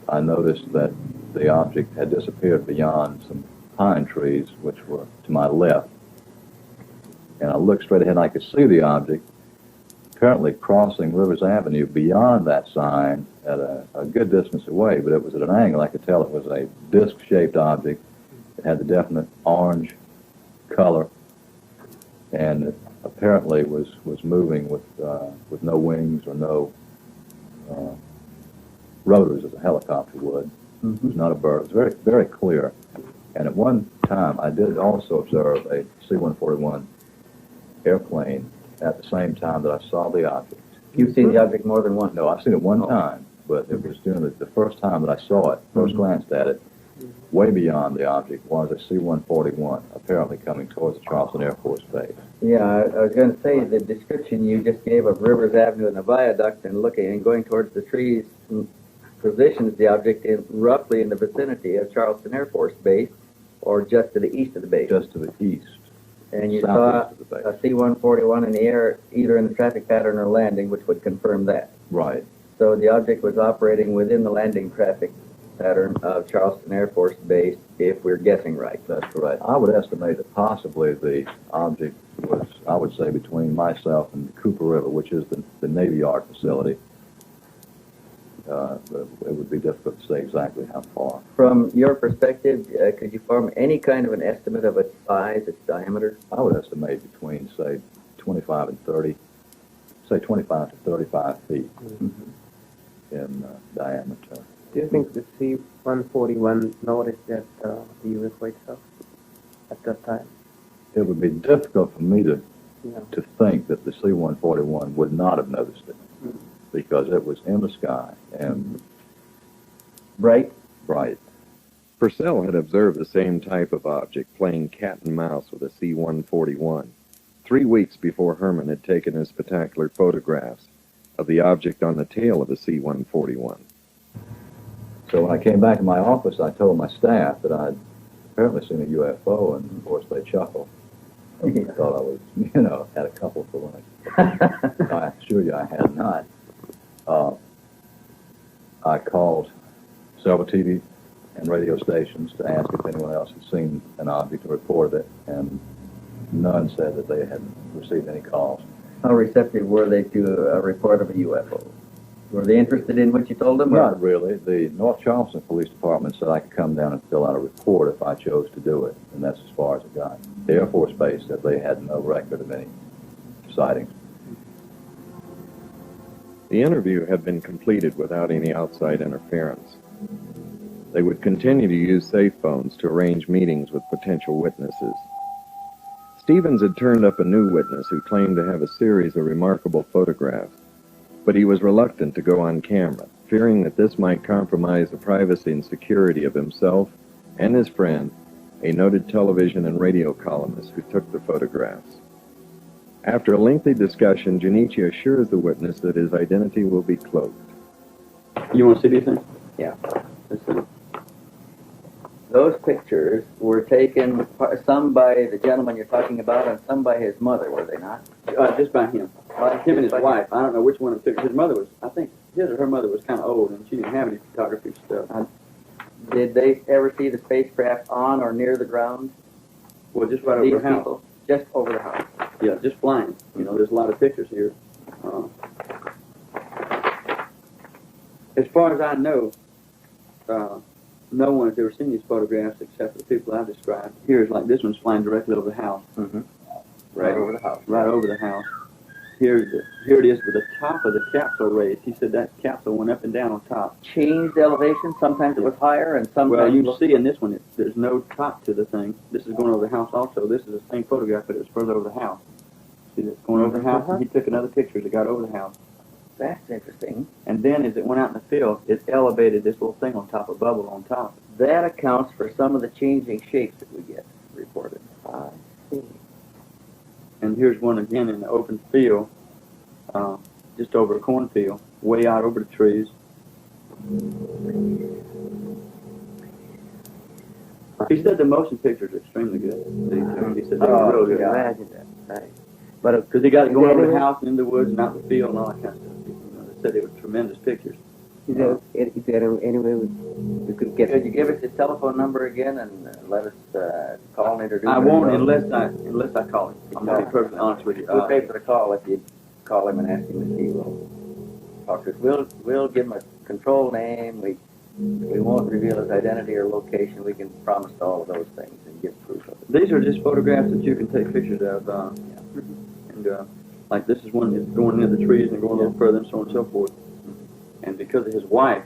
I noticed that the object had disappeared beyond some pine trees, which were to my left. And I looked straight ahead, and I could see the object apparently crossing Rivers Avenue beyond that sign at a good distance away, but it was at an angle. I could tell it was a disc-shaped object. It had the definite orange color, and it apparently was moving with no wings or no rotors as a helicopter would. It was not a bird. It was very, very clear. And at one time, I did also observe a C-141 airplane at the same time that I saw the object. You've seen the object more than once? No, I've seen it one time, but it was during the first time that I saw it, first glanced at it. Way beyond the object was a C-141, apparently coming towards the Charleston Air Force Base. Yeah, I was going to say the description you just gave of Rivers Avenue and the viaduct and looking and going towards the trees positions the object roughly in the vicinity of Charleston Air Force Base, or just to the east of the base. Just to the east. And you saw Southeast of the base. a C-141 in the air, either in the traffic pattern or landing, which would confirm that. Right. So the object was operating within the landing traffic pattern of Charleston Air Force Base, if we're guessing right. That's correct. I would estimate that possibly the object was, I would say, between myself and the Cooper River, which is the Navy Yard facility. But it would be difficult to say exactly how far. From your perspective, could you form any kind of an estimate of its size, its diameter? I would estimate between, say, 25 and 30, say 25 to 35 feet in diameter. Do you think the C-141 noticed that the UFO itself at that time? It would be difficult for me to Yeah. think that the C-141 would not have noticed it, because it was in the sky and Bright? bright. Purcell had observed the same type of object playing cat and mouse with a C-141 3 weeks before Herman had taken his spectacular photographs of the object on the tail of the C-141. So when I came back to my office, I told my staff that I'd apparently seen a UFO, and of course they chuckled. They thought I was, had a couple for lunch. I assure you I had not. I called several TV and radio stations to ask if anyone else had seen an object or reported it, and none said that they had received any calls. How receptive were they to a report of a UFO? Were they interested in what you told them? Not really. The North Charleston Police Department said I could come down and fill out a report if I chose to do it, and that's as far as it got. The Air Force Base said they had no record of any sightings. The interview had been completed without any outside interference. They would continue to use safe phones to arrange meetings with potential witnesses. Stevens had turned up a new witness who claimed to have a series of remarkable photographs, but he was reluctant to go on camera fearing that this might compromise the privacy and security of himself and his friend, a noted television and radio columnist who took the photographs. After a lengthy discussion, Junichi assures the witness that his identity will be cloaked. You want to see these things? Yeah. Let's see. Those pictures were taken, some by the gentleman you're talking about and some by his mother, were they not? Just by him. Him and his wife. I don't know which one of them took. His mother was, I think, his or her mother was kind of old, and she didn't have any photography stuff. Did they ever see the spacecraft on or near the ground? Well, just right over These the house. people? Just over the house. Yeah, just flying. You know, there's a lot of pictures here. As far as I know, no one has ever seen these photographs except for the people I've described. Here's like this one's flying directly over the house. Mm-hmm. Right over the house. Right over the house. Here it is with the top of the capsule raised. He said that capsule went up and down on top. Changed elevation. Sometimes it was higher and sometimes... Well, you can see in this one, there's no top to the thing. This is going over the house also. This is the same photograph, but it's further over the house. See this going over the house? And he took another picture as it got over the house. That's interesting. And then as it went out in the field, it elevated this little thing on top, a bubble on top. That accounts for some of the changing shapes that we get reported. I see. And here's one again in the open field, just over a cornfield, way out over the trees. He said the motion pictures are extremely good. He said they were real good. Imagine that. Right. But Because he got it going over the house and in the woods and out in the field and all that kind of stuff. You know, they said they were tremendous pictures. Is there any way we could get... could you give us your telephone number again and let us call and introduce I won't ourselves? unless I call him. I'm going to be perfectly honest with you. We'll pay for the call if you call him and ask him if he will talk to us. We'll give him a control name. We won't reveal his identity or location. We can promise all of those things and give proof of it. These are just photographs that you can take pictures of. And like this is one that's going into the trees and going a little further and so on and so forth. And because of his wife,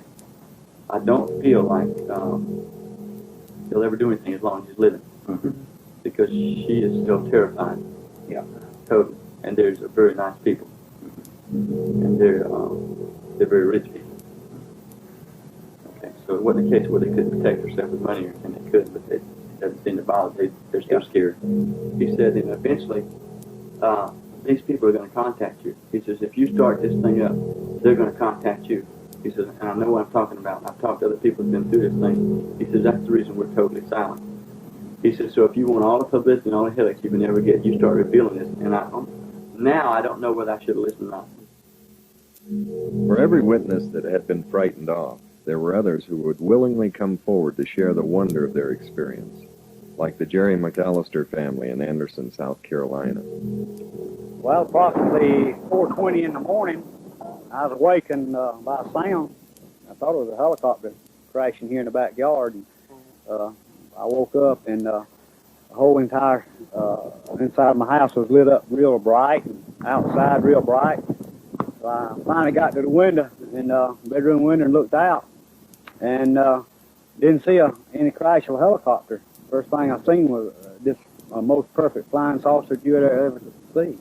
I don't feel like he'll ever do anything as long as he's living. Because she is still terrified. Yeah. Totally. And there's very nice people. And they're very rich people. Okay, so it wasn't a case where they couldn't protect themselves with money, and they could, but it doesn't seem to bother them. They're still scared. He said, and eventually, these people are going to contact you. He says, if you start this thing up, they're going to contact you. He says, and I know what I'm talking about. I've talked to other people who've been through this thing. He says, that's the reason we're totally silent. He says, so if you want all the publicity and all the headaches you can ever get, you start revealing this. And now I don't know whether I should have listened or not. For every witness that had been frightened off, there were others who would willingly come forward to share the wonder of their experience, like the Jerry McAllister family in Anderson, South Carolina. Well, approximately 4:20 in the morning, I was awakened by a sound. I thought it was a helicopter crashing here in the backyard. And, I woke up and the whole entire inside of my house was lit up real bright and outside real bright. So I finally got to the window, in the bedroom window, and looked out and didn't see any crash of a helicopter. First thing I seen was this most perfect flying saucer you would ever see.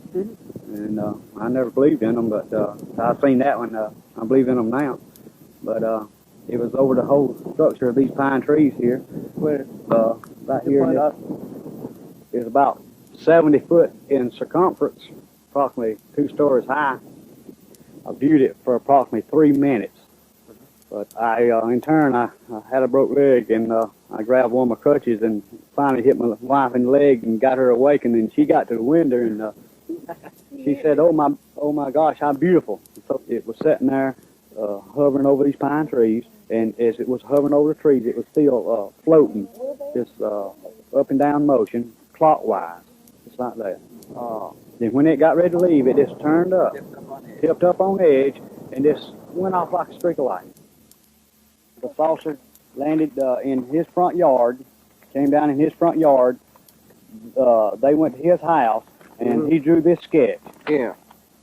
And I never believed in them, but I seen that one. I believe in them now. But it was over the whole structure of these pine trees here. Right here, it's about 70 foot in circumference, approximately 2 stories high. I viewed it for approximately 3 minutes. But in turn, I had a broke leg, and I grabbed one of my crutches and finally hit my wife in the leg and got her awakened. And she got to the window, and she said, "Oh my gosh, how beautiful!" So it was sitting there, hovering over these pine trees, and as it was hovering over the trees, it was still floating, just up and down motion, clockwise, just like that. Then when it got ready to leave, it just turned up, tipped up on edge, and just went off like a streak of light. The saucer landed in his front yard, came down in his front yard. They went to his house, and he drew this sketch. Yeah.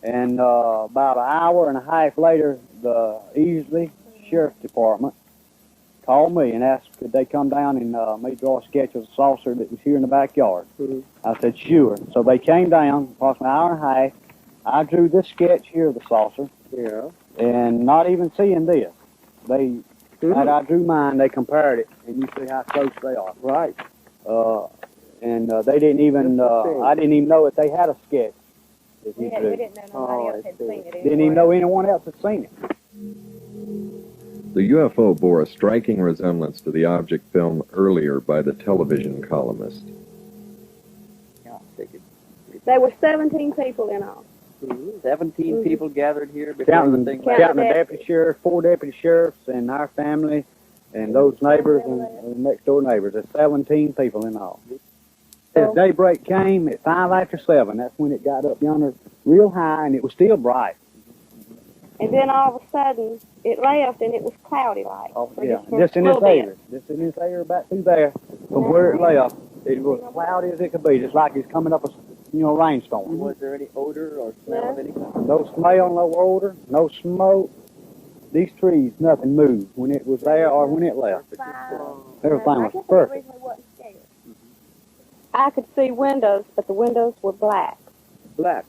And about an hour and a half later, the Easley Sheriff's Department called me and asked could they come down and me draw a sketch of the saucer that was here in the backyard. I said, sure. So they came down, approximately an hour and a half. I drew this sketch here of the saucer. Yeah. And not even seeing this. they, I drew mine, they compared it, and you see how close they are. Right. And they didn't even, I didn't even know that they had a sketch. As you We do. didn't know nobody else had seen it. Didn't even know anyone else had seen it. The UFO bore a striking resemblance to the object filmed earlier by the television columnist. There were 17 people in all. 17 people gathered here before Counting, the thing counting the deputy sheriff, 4 deputy sheriffs, and our family, and those neighbors and next door neighbors. There's 17 people in all. As daybreak came at 5 after 7, that's when it got up yonder real high, and it was still bright. And then all of a sudden, it left, and it was cloudy like. Yeah, just in this area. Just in this area about through there, from where it left, it was cloudy as it could be, just like it's coming up a rainstorm. Was there any odor or smell of any kind? No smell, no odor, no smoke. These trees, nothing moved when it was there or when it left. Everything was perfect. I could see windows, but the windows were black. Black.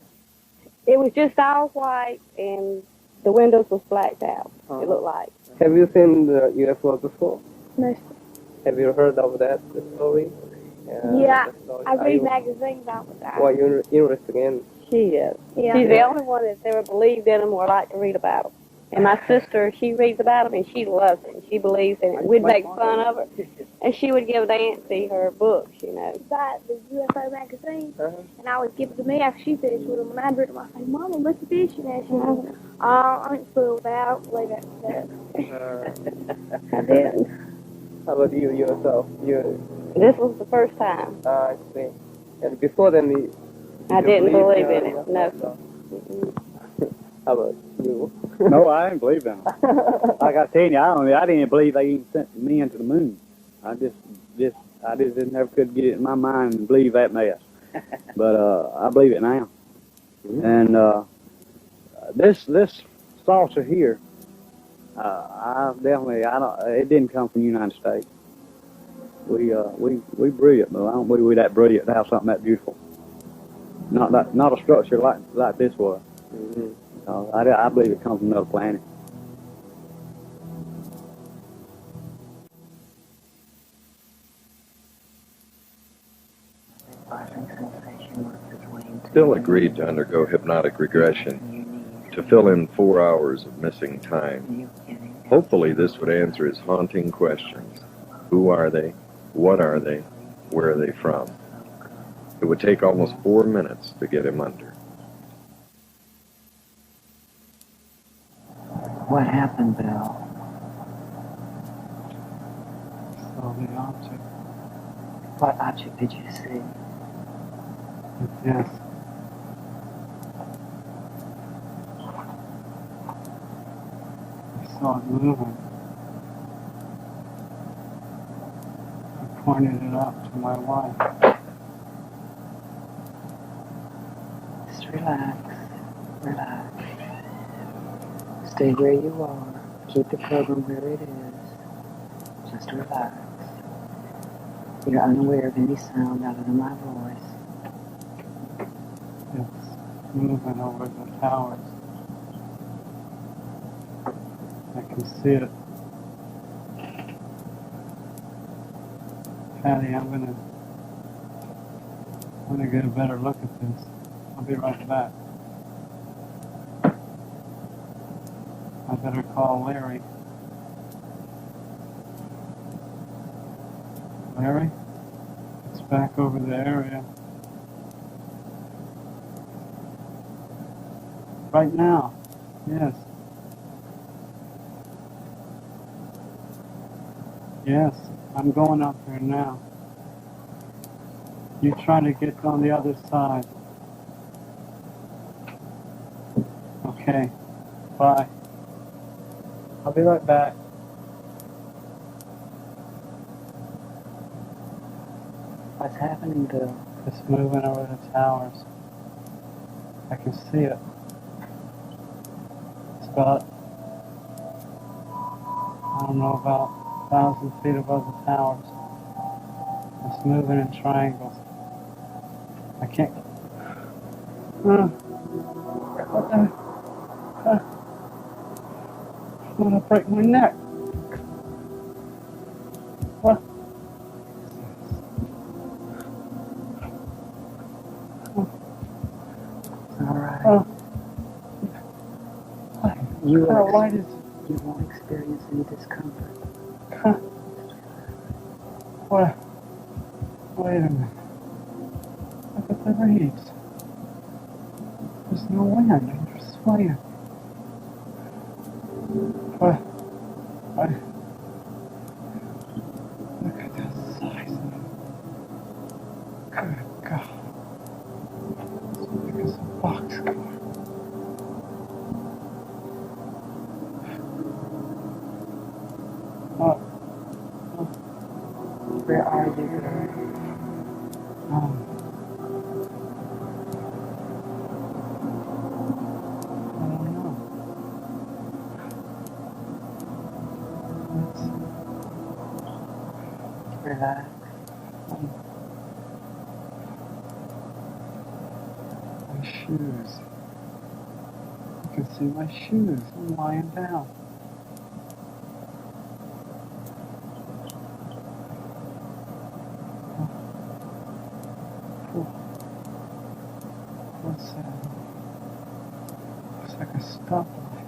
It was just all white, and the windows was blacked out. It looked like. Have you seen the UFO before? No. Have you heard of that story? Yeah, the story? I read magazines about that. Well, you're interested in. She is. Yeah. She's the only one that's ever believed in them or liked to read about them. And my sister, she reads about them, and she loves it. And she believes in it. We'd make fun of her, and she would give Nancy her books, you know. Got the UFO magazine, and I would give it to me after she finished with them. And I'd read them. I'd say, "Mama, look at this." And she goes, "Oh, I ain't fooled that. I don't believe that stuff." I didn't. How about you yourself? This was the first time. I see. And before then, I didn't believe in it. No. How about you? No, I didn't believe in them. Like I tell you, I didn't believe they even sent me into the moon. I just never could get it in my mind and believe that mess. But I believe it now. And this saucer here, it didn't come from the United States. We brilliant, but I don't believe we're that brilliant to have something that beautiful. Not a structure like this was. I believe it comes from another planet. Still agreed to undergo hypnotic regression to fill in 4 hours of missing time. Hopefully this would answer his haunting questions. Who are they? What are they? Where are they from? It would take almost 4 minutes to get him under. What happened, Bill? Saw the object. What object did you see? Yes. I saw it moving. I pointed it out to my wife. Just relax. Relax. Stay where you are. Keep the program where it is. Just relax. You're unaware of any sound other than my voice. It's moving over the towers. I can see it. Patty, I'm gonna get a better look at this. I'll be right back. I better call Larry. Larry? It's back over the area. Right now. Yes. Yes, I'm going up there now. You try to get on the other side. Okay. Bye. I'll be right back. What's happening, Bill? It's moving over the towers. I can see it. It's about, I don't know, about 1,000 feet above the towers. It's moving in triangles. I can't. What the? I'm gonna break my neck. You What kind of will, light is you won't experience any discomfort. what? Wait a minute. Look at the reeds. There's no wind. They're swaying. What? Look at the size of them. Good God. It's big as a boxcar. Where are you, girl? I don't know. Relax. My shoes. You can see my shoes. I'm lying down. What's that? Looks like a stoplight.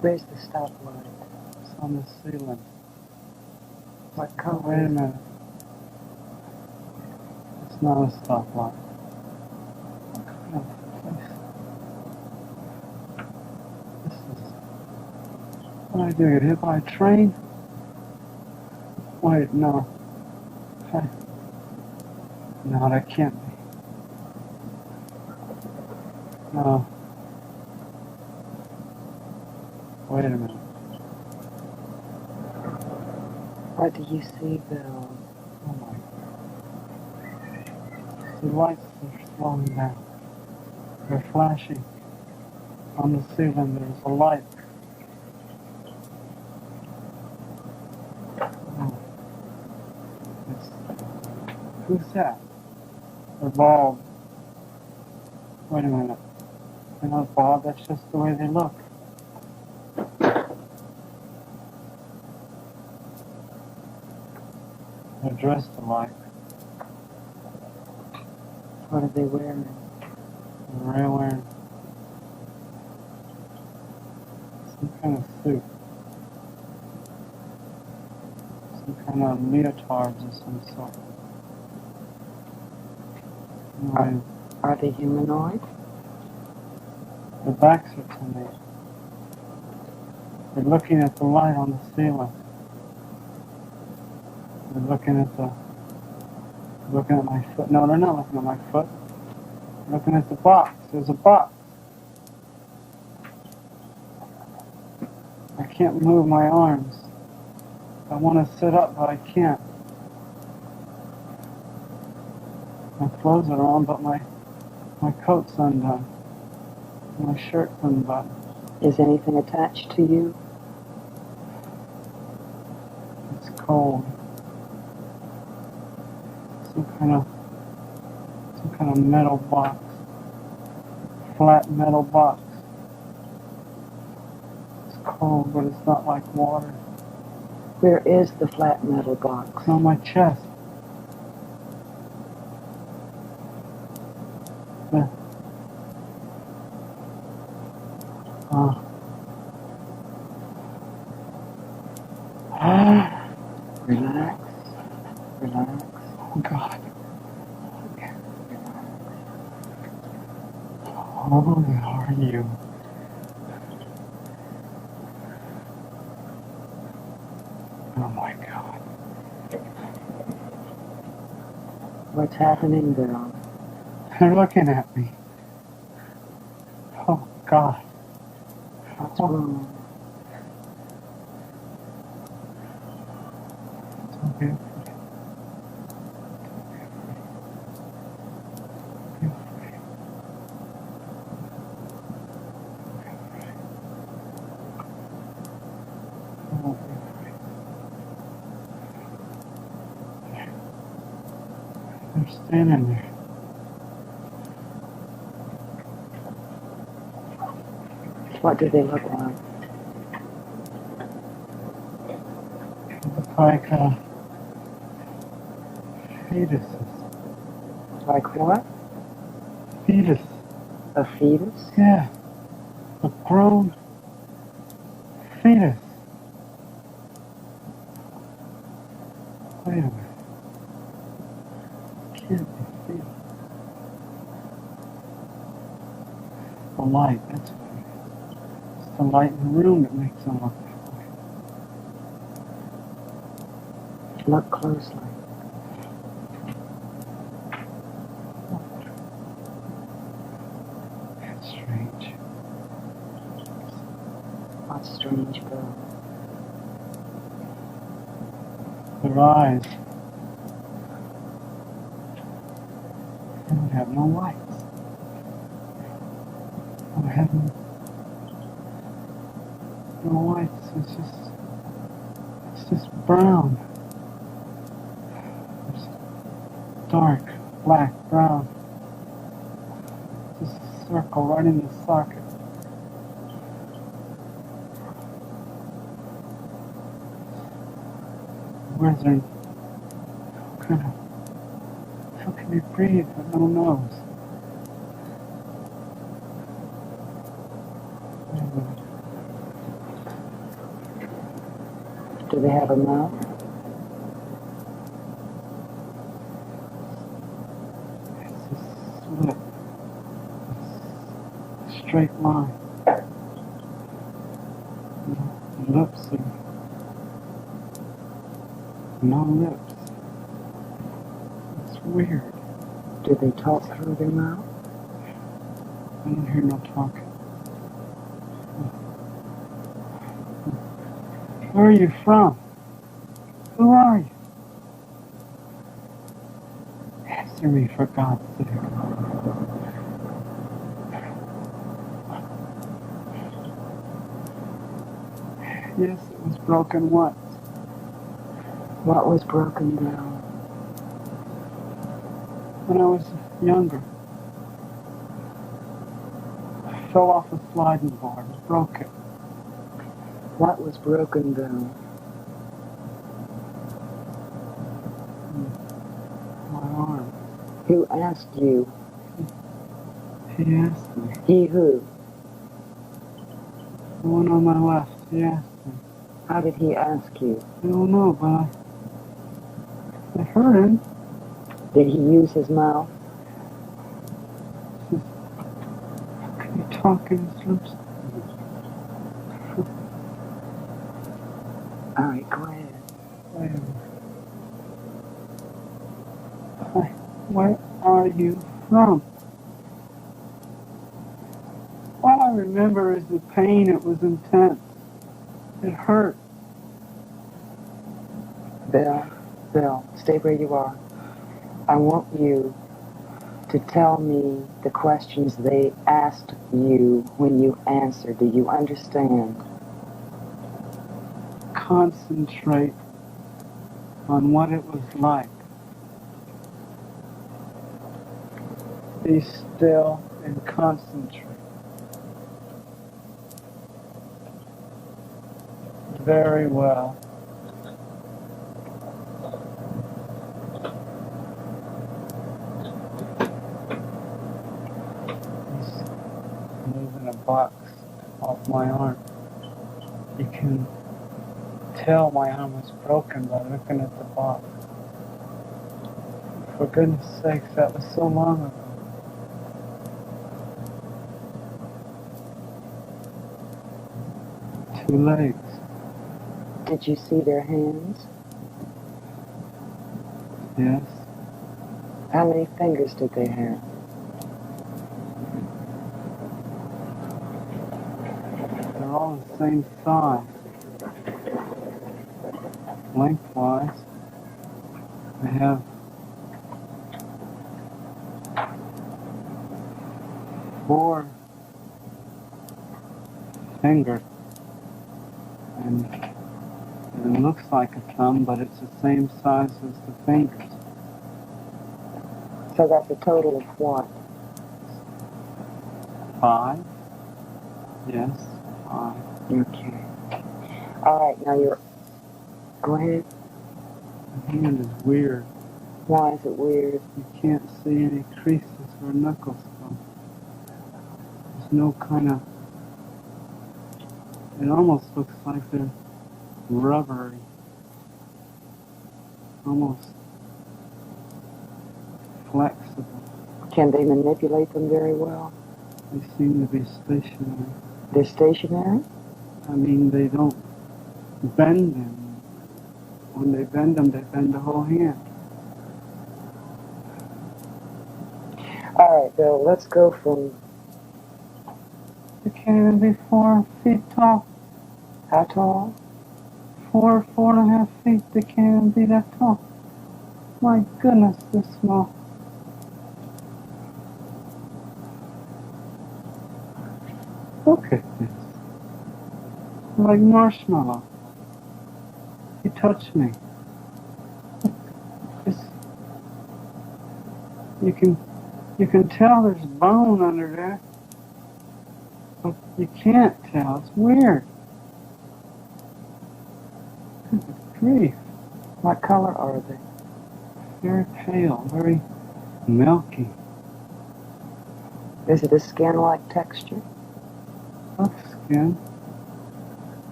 Where's the stoplight? It's on the ceiling. What Oh, color wait a is it? minute. It's not a stoplight. What kind of place? This is... What did I do? Get hit by a train? Wait, no. No, that can't be. No. Wait a minute. What do you see, Bill? Oh my God. The lights are slowing down. They're flashing. On the ceiling there's a light. Oh. Who's that? They're bald. Wait a minute. They're not bald, that's just the way they look. They're dressed alike. What are they wearing? They're wearing some kind of suit. Some kind of leotards of some sort. Anyway, Are they humanoid? their backs are to me. They're looking at the light on the ceiling. They're looking at my foot. No, they're not looking at my foot. They're looking at the box. There's a box. I can't move my arms. I want to sit up, but I can't. My clothes are on, but my coat's undone. My shirt's unbuttoned. Is anything attached to you? It's cold. Some kind of metal box. Flat metal box. It's cold, but it's not like water. Where is the flat metal box? It's on my chest. Yeah. Relax. Relax. Oh, God. Who are you? Oh, my God. What's happening, Bill? They're looking at me. Oh, God. What's wrong? Don't be afraid. Don't be afraid. Don't be afraid. They're standing there. What do they look like? Look like fetuses. Like what? Fetus. A fetus? Yeah. A grown fetus. Wait a minute. Can't be fetus. The light, that's what it is. It's the light in the room that makes them look that way. Look closely. That's strange. What's strange, Bill? Their eyes. They don't have no lights. They don't have no lights. It's just brown. It's dark, black, brown. Just a circle right in the socket. Wizard. How can they breathe with no nose? Do they have a mouth? It's a slit. A straight line. Lips are no lips. It's weird. Do they talk through their mouth? I don't hear no talking. Where are you from? Who are you? Answer me, for God's sake. Yes, it was broken once. What was broken down? When I was younger. I fell off a sliding board and broke it. What was broken down? My arm. Who asked you? He asked me. He who? The one on my left, he asked me. How did he ask you? I don't know, but I heard him. Did he use his mouth? Can you talk in his lips? All right, go ahead. Wait a minute. Where are you from? All I remember is the pain. It was intense. It hurt. Bill, stay where you are. I want you to tell me the questions they asked you when you answered. Do you understand? Concentrate on what it was like. Be still and concentrate. Very well. He's moving a box off my arm. You can tell my arm was broken by looking at the box. For goodness sakes, that was so long ago. Two legs. Did you see their hands? Yes. How many fingers did they have? They're all the same size. Lengthwise, they have 4 fingers. And it looks like a thumb, but it's the same size as the fingers. So that's a total of what? 5? Yes, 5. Okay. All right, now you're... Go ahead. The hand is weird. Why is it weird? You can't see any creases where knuckles go. no kind of, it almost looks like they're rubbery, almost flexible. Can they manipulate them very well? They seem to be stationary. They're stationary? I mean, they don't bend them. When they bend them, they bend the whole hand. All right, Bill, let's go from... They can't even be 4 feet tall. How tall? 4.5 feet. They can't even be that tall. My goodness, they're small. Look at this. Like marshmallow. He touched me. It's, you can tell there's bone under there, but you can't tell. It's weird. Good grief. What color are they? Very pale, very milky. Is it a skin-like texture? Tough skin.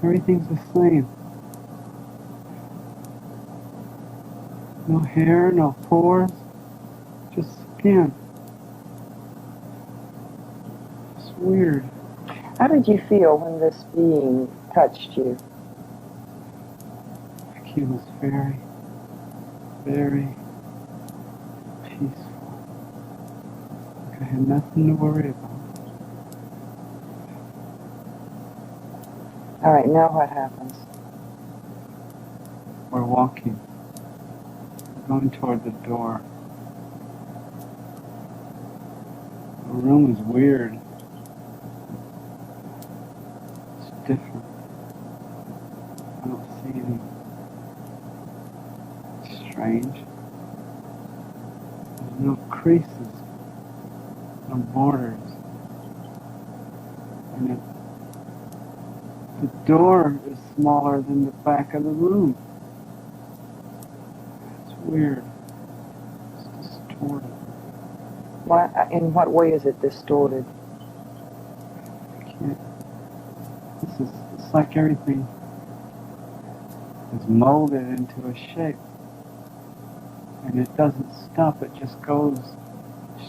Everything's the same. No hair, no pores, just skin. It's weird. How did you feel when this being touched you? Like he was very, very peaceful. Like I had nothing to worry about. All right, now what happens? We're walking. Going toward the door. The room is weird. It's different. I don't see anything strange. There's no creases, no borders. And the door is smaller than the back of the room. Weird. It's distorted. In what way is it distorted? It's like everything is molded into a shape. And it doesn't stop, it just goes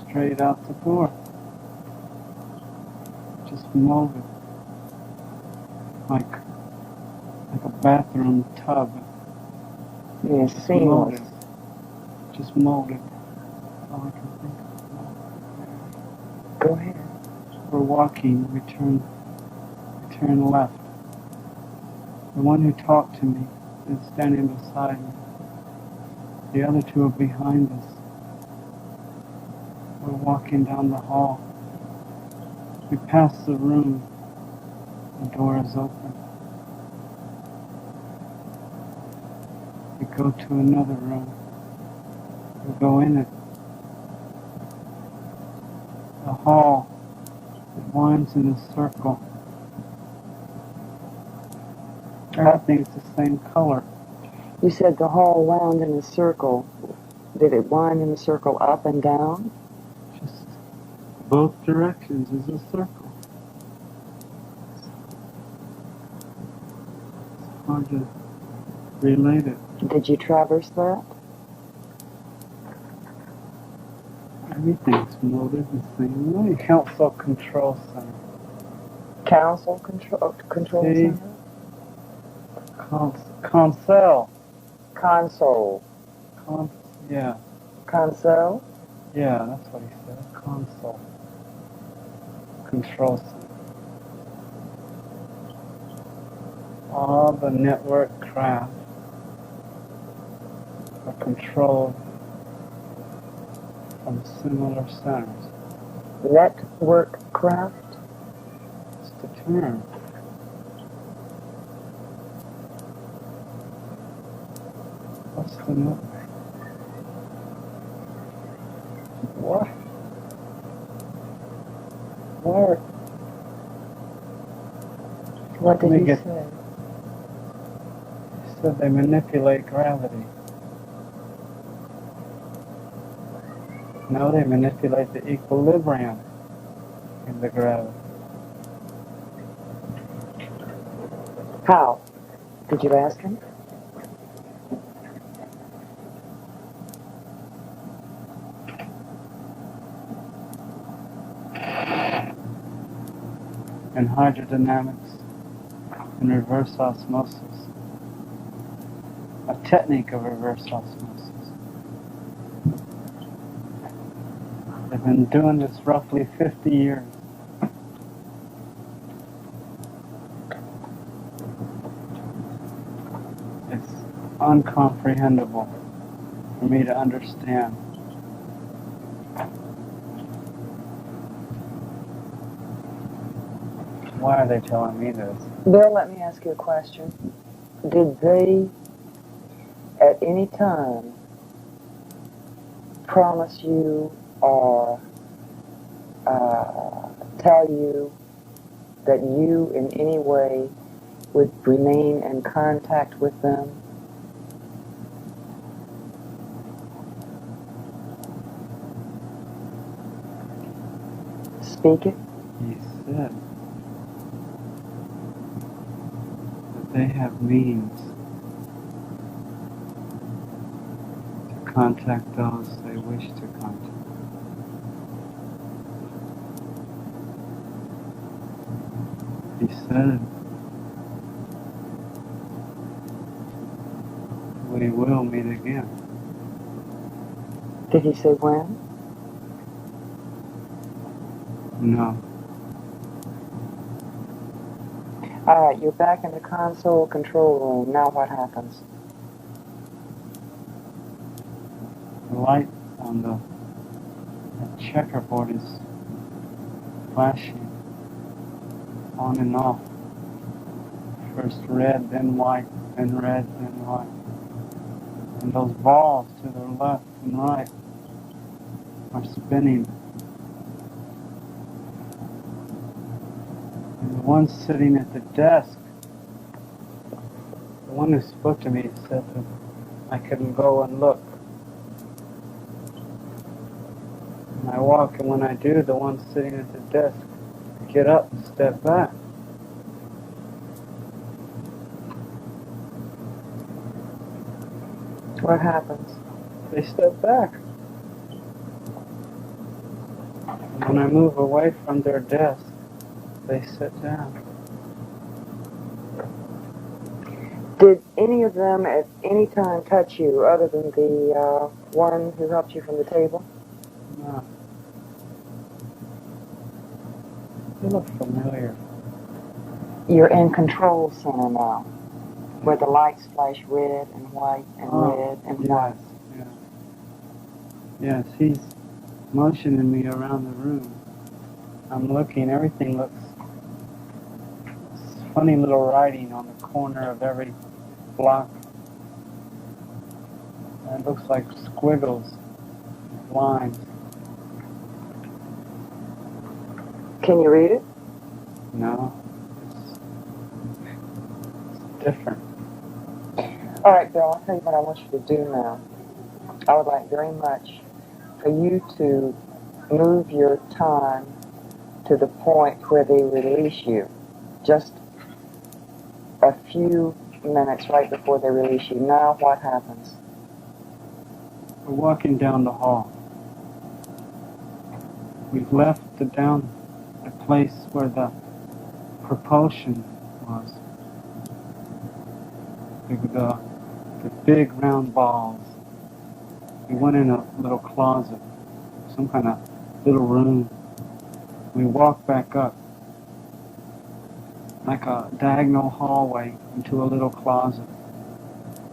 straight out the door. Just molded. Like a bathroom tub. Yeah, seamless. Just molded. That's all I can think of. Go ahead. We're walking. We turn left. The one who talked to me is standing beside me. The other two are behind us. We're walking down the hall. We pass the room. The door is open. We go to another room. We go in it. The hall, it winds in a circle. Everything's the same color. You said the hall wound in a circle. Did it wind in a circle up and down? Just both directions is a circle. It's hard to relate it. Did you traverse that? Everything's molded the same way. Council Control Center. Council control See? center? Console. Console. Yeah. Console? Yeah, that's what he said. Console. Control Center. All the network craft are controlled from similar centers. Network craft? It's the term. What's the network? What? Where? What did he say? He said they manipulate gravity. No, they manipulate the equilibrium. in the ground. How? Did you ask him? In hydrodynamics and reverse osmosis. A technique of reverse osmosis. They've been doing this roughly 50 years. It's uncomprehendable for me to understand. Why are they telling me this? Bill, let me ask you a question. Did they, at any time, promise you or tell you that you in any way would remain in contact with them? Speak it. He said that they have means to contact those they wish to contact. He said we will meet again. Did he say when? No. All right, you're back in the console control room. Now what happens? The light on the checkerboard is flashing on and off. First red, then white, then red, then white. And those balls to the left and right are spinning. And the one sitting at the desk, the one who spoke to me, said that I couldn't go and look. And I walk, and when I do, the one sitting at the desk get up and step back. What happens? They step back. And when I move away from their desk, they sit down. Did any of them at any time touch you other than the one who helped you from the table? No. They look familiar. You're in control center now, where the lights flash red and white and red and white. Yes, yes. Yes, he's motioning me around the room. I'm looking, everything looks funny little writing on the corner of every block. And it looks like squiggles, lines. Can you read it? No, it's different. All right, Bill, I'll tell you what I want you to do now. I would like very much for you to move your time to the point where they release you. Just a few minutes right before they release you. Now what happens? We're walking down the hall. We've left the place where the propulsion was. The big round balls. We went in a little closet, some kind of little room. We walked back up, like a diagonal hallway into a little closet.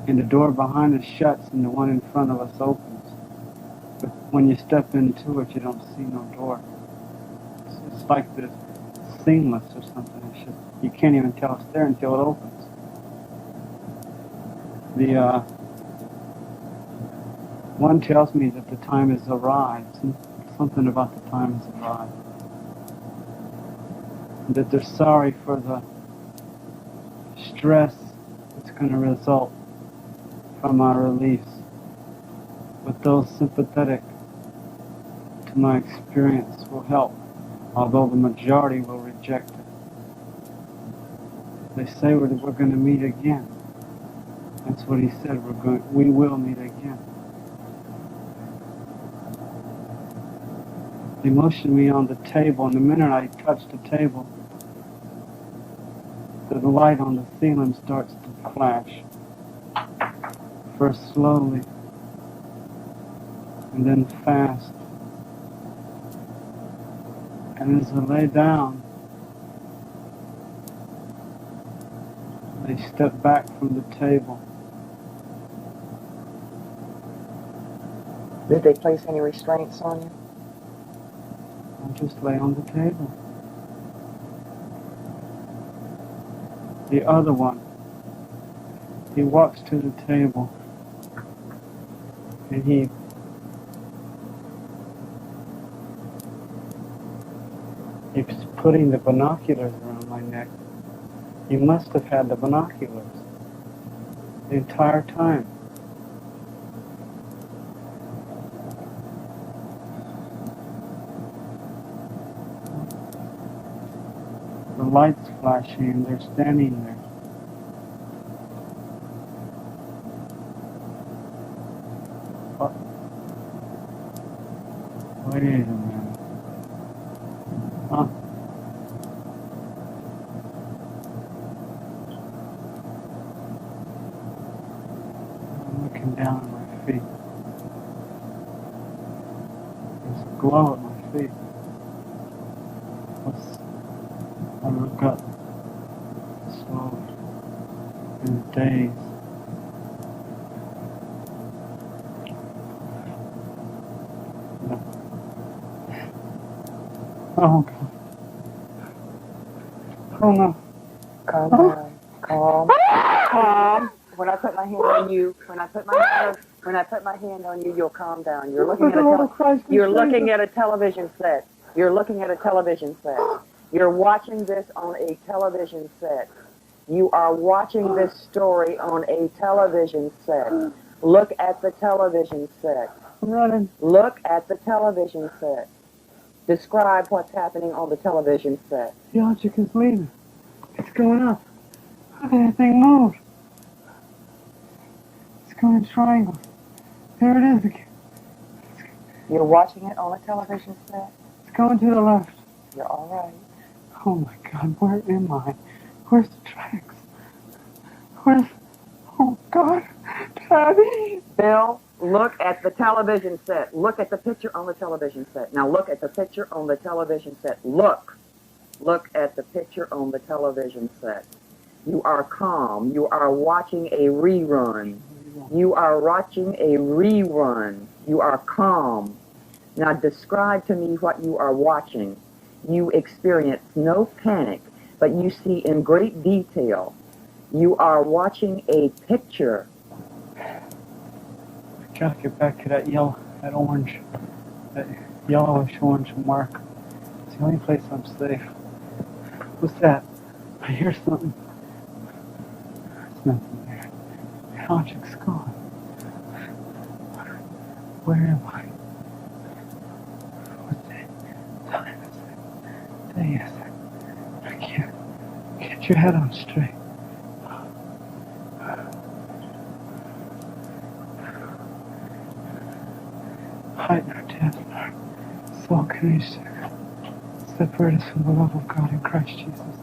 And the door behind us shuts and the one in front of us opens. But when you step into it, you don't see no door. It's like this seamless or something. It's just, you can't even tell it's there until it opens. The one tells me that the time has arrived. Something about the time has arrived. And that they're sorry for the stress that's going to result from our release. But those sympathetic to my experience will help although the majority will reject it. They say we're going to meet again. That's what he said. We will meet again. They motioned me on the table, and the minute I touched the table, the light on the ceiling starts to flash. First slowly, and then fast. And as I lay down, they step back from the table. Did they place any restraints on you? I just lay on the table. The other one, he walks to the table, and he's putting the binoculars around my neck. He must have had the binoculars the entire time. The light's flashing and they're standing there. Oh. Wait a minute. Huh? I'm looking down at my feet. There's a glow at my feet. I look up slowly in a daze. Oh God. Oh no. Calm down. Calm. When I put my hand on you, when I put my hand on you, you'll calm down. You're looking at a television set. You're looking at a television set. You're watching this on a television set. You are watching this story on a television set. Look at the television set. I'm running. Look at the television set. Describe what's happening on the television set. The object is leaving. It's going up. How did that thing move? It's going in triangles. There it is again. You're watching it on a television set? It's going to the left. You're all right. Oh my God, where am I? Where's the tracks? Oh God, Daddy! Bill, look at the television set. Look at the picture on the television set. Now look at the picture on the television set. Look at the picture on the television set. You are calm. You are watching a rerun. You are watching a rerun. You are calm. Now describe to me what you are watching. You experience no panic, but you see in great detail. You are watching a picture. I gotta get back to that yellowish-orange mark. It's the only place I'm safe. What's that? I hear something. There's nothing there. The object's gone. Where am I? What time is it? Day is it? I can't get your head on straight. Height nor depth nor soul can reach there. Separate us from the love of God in Christ Jesus.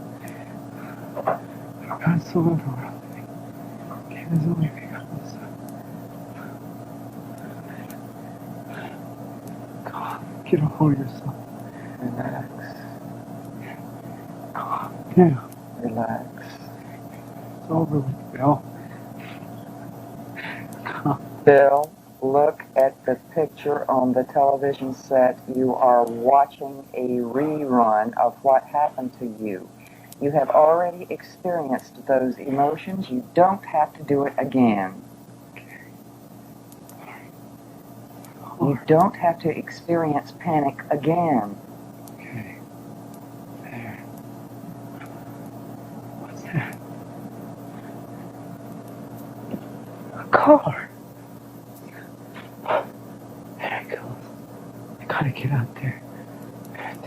For God so loved the world that He gave His only begotten Son. God, get a hold of yourself. Relax. Calm down. Relax. It's over with, Bill. Bill, look at the picture on the television set. You are watching a rerun of what happened to you. You have already experienced those emotions. You don't have to do it again. You don't have to experience panic again. Okay. There. What's that? A car. There it goes. I gotta get out there.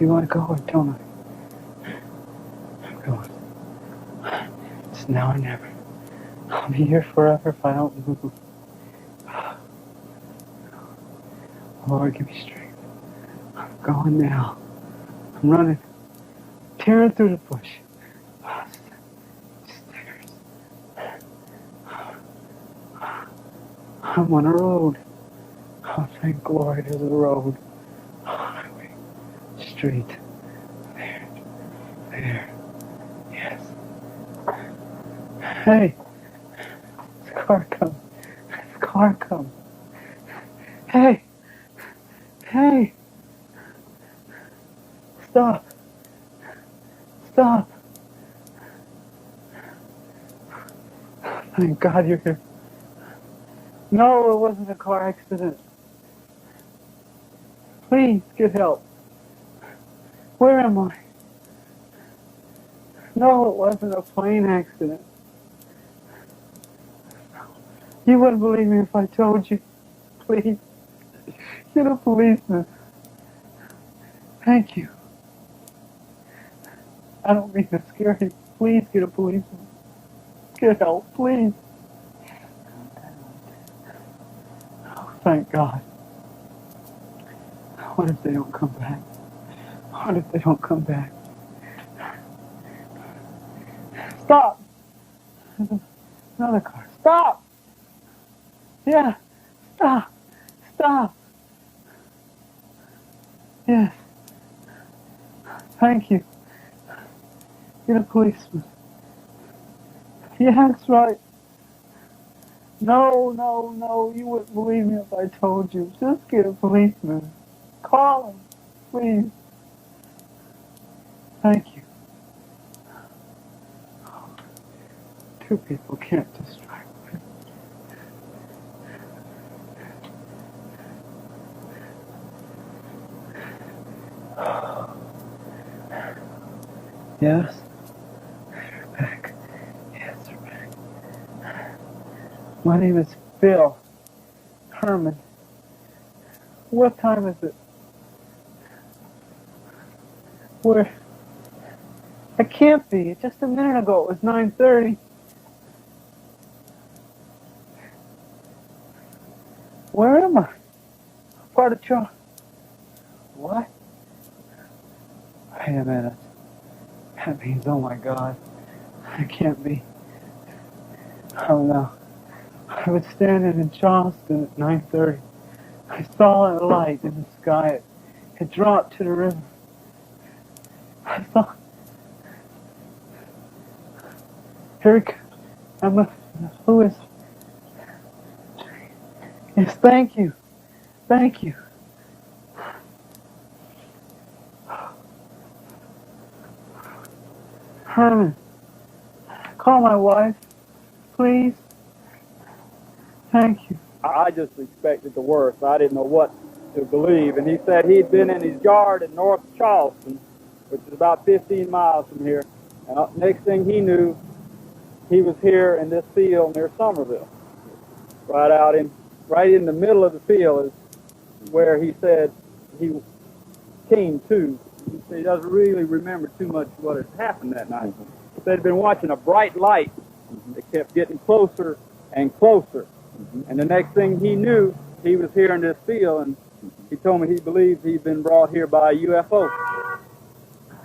Do I go or don't I? I'm going. It's now or never. I'll be here forever if I don't move. Lord, give me strength. I'm going now. I'm running. Tearing through the bush. Stairs. I'm on a road. Oh, thank glory there's a road. Highway. Street. There. There. Yes. Hey. It's a car coming. It's a car coming. Hey. Hey. Stop. Stop. Thank God you're here. No, it wasn't a car accident. Please, get help. Where am I? No, it wasn't a plane accident. You wouldn't believe me if I told you. Please, get a policeman. Thank you. I don't mean to scare you. Please get a policeman. Get help, please. Oh, thank God. What if they don't come back? What if they don't come back? Stop! There's another car. Stop! Yeah, stop! Stop! Yes. Thank you. Get a policeman. Yeah, that's right. No, no, no, you wouldn't believe me if I told you. Just get a policeman. Call him, please. Thank you. Two people can't distract me. Yes? They're back. Yes, they're back. My name is Bill Herman. What time is it? Where? I can't be. Just a minute ago it was 9:30. Where am I? Part of Charles. What? Wait a minute. That means, oh my God, I can't be. Oh no. I was standing in Charleston at 9:30. I saw a light in the sky. It dropped to the river. I saw. Here it comes. Who is? Yes, thank you. Thank you. Herman, call my wife, please. Thank you. I just expected the worst. I didn't know what to believe. And he said he'd been in his yard in North Charleston, which is about 15 miles from here. And next thing he knew, he was here in this field near Somerville. Right in the middle of the field is where he said he came to. He said he doesn't really remember too much what had happened that night. He said he'd been watching a bright light that kept getting closer and closer. And the next thing he knew, he was here in this field, and he told me he believes he'd been brought here by a UFO.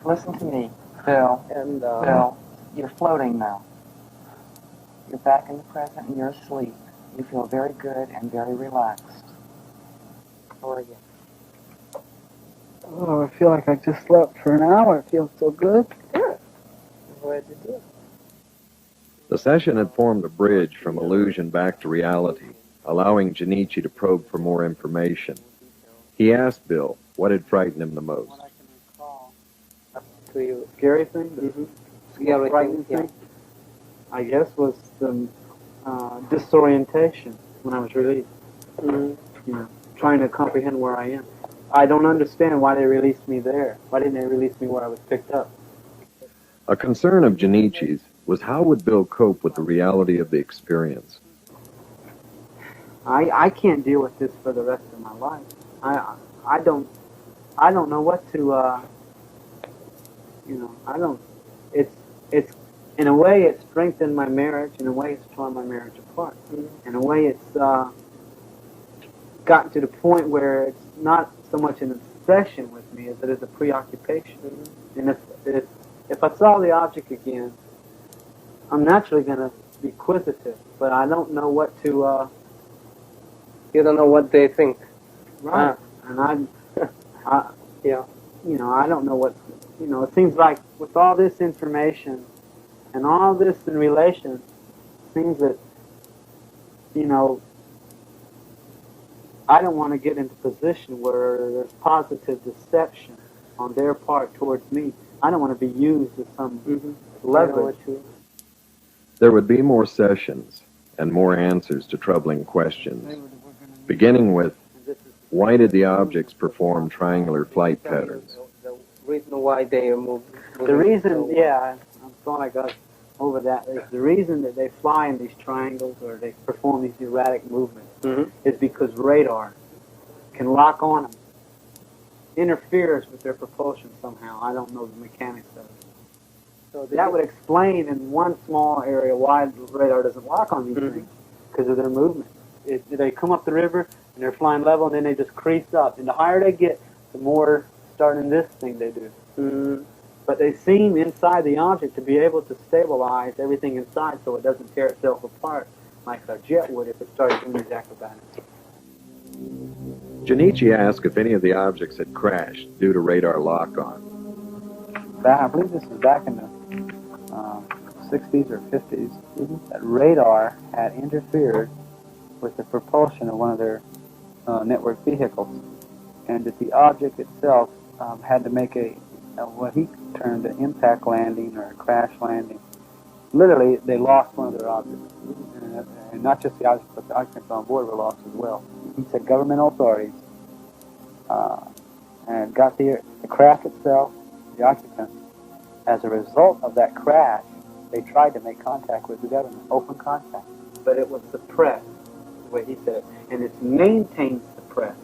Listen to me, Bill. And Bill, you're floating now. You're back in the present and you're asleep. You feel very good and very relaxed. how are you? Oh, I feel like I just slept for an hour. It feels so good. Good. I'm glad you did. The session had formed a bridge from illusion back to reality, allowing Junichi to probe for more information. He asked Bill what had frightened him the most. To you. Scary thing? Scary Frightening thing, yeah. thing? I guess was the disorientation when I was released. You know, trying to comprehend where I am. I don't understand why they released me there. Why didn't they release me where I was picked up? A concern of Junichi's was how would Bill cope with the reality of the experience. I can't deal with this for the rest of my life. I don't know what to You know, I don't. It's in a way it's strengthened my marriage. In a way it's torn my marriage apart. In a way it's gotten to the point where it's not so much an obsession with me as it is a preoccupation. And if I saw the object again, I'm naturally going to be inquisitive, but I don't know what to. You don't know what they think. Right. And yeah. You know, I don't know what. You know, it seems like with all this information and all this in relation, it seems that, you know, I don't want to get into a position where there's positive deception on their part towards me. I don't want to be used as some leverage. There would be more sessions and more answers to troubling questions, beginning with, why did the objects perform triangular flight patterns? The reason why they are moving. The reason, yeah, I'm glad I got over that. Is the reason that they fly in these triangles or they perform these erratic movements is because radar can lock on them, interferes with their propulsion somehow. I don't know the mechanics of it. So that would explain in one small area why the radar doesn't lock on these things, because of their movement. They come up the river and they're flying level, and then they just crease up. And the higher they get, the more starting this thing they do. But they seem inside the object to be able to stabilize everything inside so it doesn't tear itself apart like a jet would if it started doing these acrobatics. Junichi asked if any of the objects had crashed due to radar lock-on. I believe this was back in the 60s or 50s, that radar had interfered with the propulsion of one of their network vehicles, and that the object itself had to make what he termed an impact landing or a crash landing. Literally, they lost one of their objects. And not just the objects, but the occupants on board were lost as well. He said governmental authorities and got the craft itself, the occupants. As a result of that crash, they tried to make contact with the government, open contact. But it was suppressed, the way he said it. And it's maintained suppressed.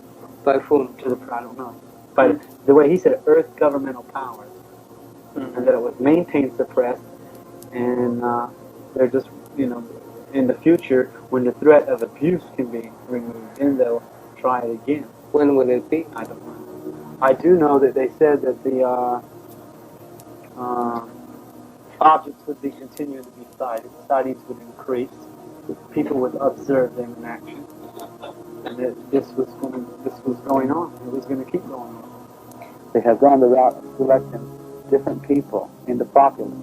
By whom? I don't know. By the way he said it, Earth governmental powers. And that it was maintained suppressed. And they're just, you know, in the future, when the threat of abuse can be removed, then they'll try it again. When will it be? I don't know. I do know that they said that the objects would be continuing to be sighted. Sightings would increase. People would observe them in action. And that this was going on. It was going to keep going on. They have gone the route of selecting different people in the populace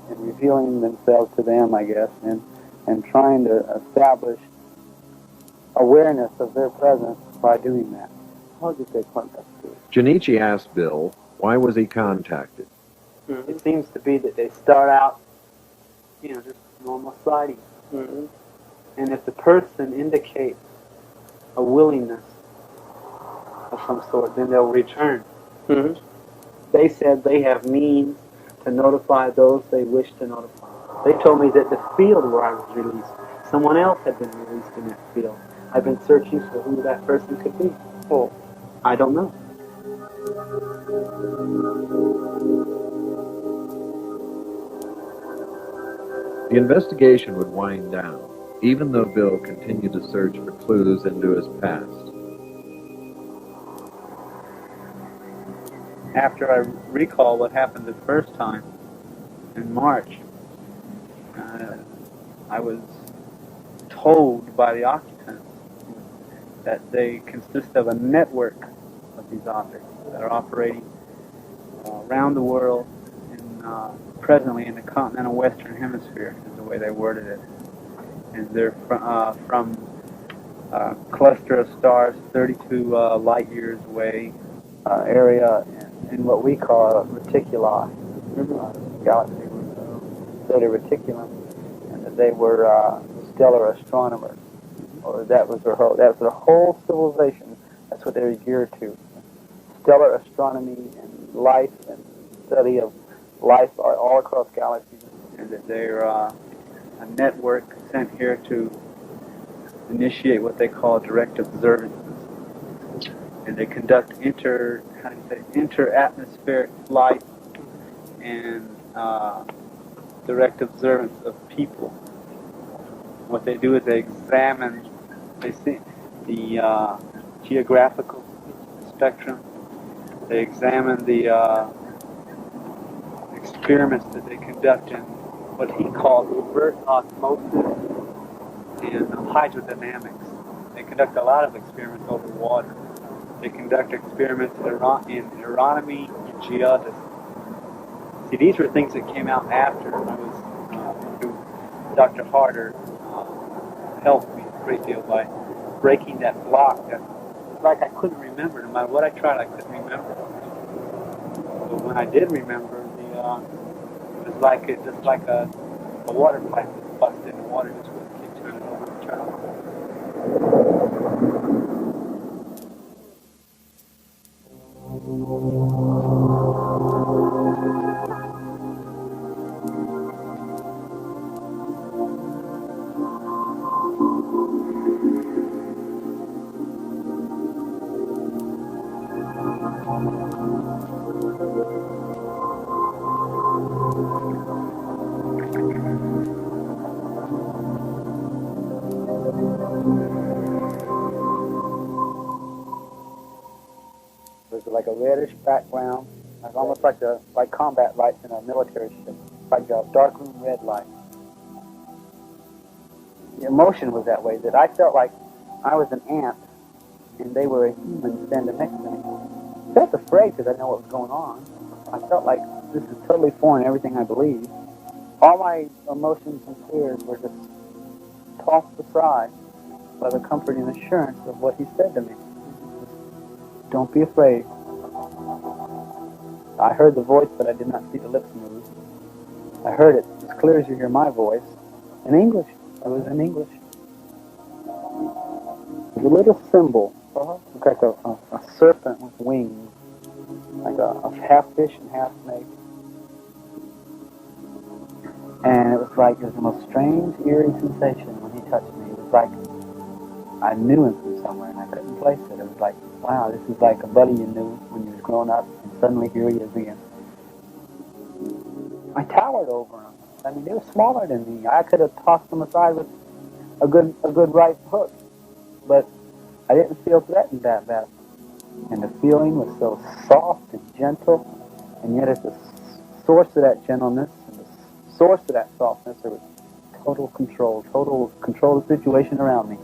and revealing themselves to them, I guess, and trying to establish awareness of their presence by doing that. How did they contact you? Junichi asked Bill, why was he contacted? It seems to be that they start out, you know, just normal sightings. And if the person indicates a willingness of some sort, then they'll return. They said they have means to notify those they wish to notify. They told me that the field where I was released, someone else had been released in that field. I've been searching for who that person could be. Oh, I don't know. The investigation would wind down, even though Bill continued to search for clues into his past. After I recall what happened the first time in March, I was told by the occupants that they consist of a network of these objects that are operating around the world and presently in the continental western hemisphere, is the way they worded it. And they're from a cluster of stars 32 light years away, area in what we call reticuli, galaxy, solar reticulum, and that they were stellar astronomers, or that was their whole civilization. That's what they were geared to: stellar astronomy and life and study of life all across galaxies, and that they're a network sent here to initiate what they call direct observances, and they conduct inter-atmospheric flights and direct observance of people. What they do is they examine, they see the geographical spectrum. They examine the experiments that they conduct in what he called reverse osmosis and hydrodynamics. They conduct a lot of experiments over water. They conduct experiments in aeronomy and geodesy. See, these were things that came out after I was, Dr. Harder helped me a great deal by breaking that block that, like, I couldn't remember. No matter what I tried, I couldn't remember. But when I did remember, it was like just like a water pipe that busted, and the water just would keep turning over and turning. There's like a reddish background, like almost like combat lights in a military ship, like a darkroom red light. The emotion was that way, that I felt like I was an ant and they were a human standing next to me. I felt afraid because I know what was going on. I felt like this is totally foreign to everything I believe. All my emotions and fears were just tossed aside by the comforting assurance of what he said to me. Don't be afraid. I heard the voice, but I did not see the lips move. I heard it as clear as you hear my voice, in English. It was in English. It was a little symbol, looked like a serpent with wings, like a half fish and half snake. And it was the most strange, eerie sensation when he touched me. It was like I knew him from somewhere, and I couldn't place it. It was like, wow, this is like a buddy you knew when you was growing up, and suddenly here he is again. I towered over him. I mean, they were smaller than me. I could have tossed them aside with a good right hook, but I didn't feel threatened that bad. And the feeling was so soft and gentle, and yet at the source of that gentleness and the source of that softness, there was total control of the situation around me.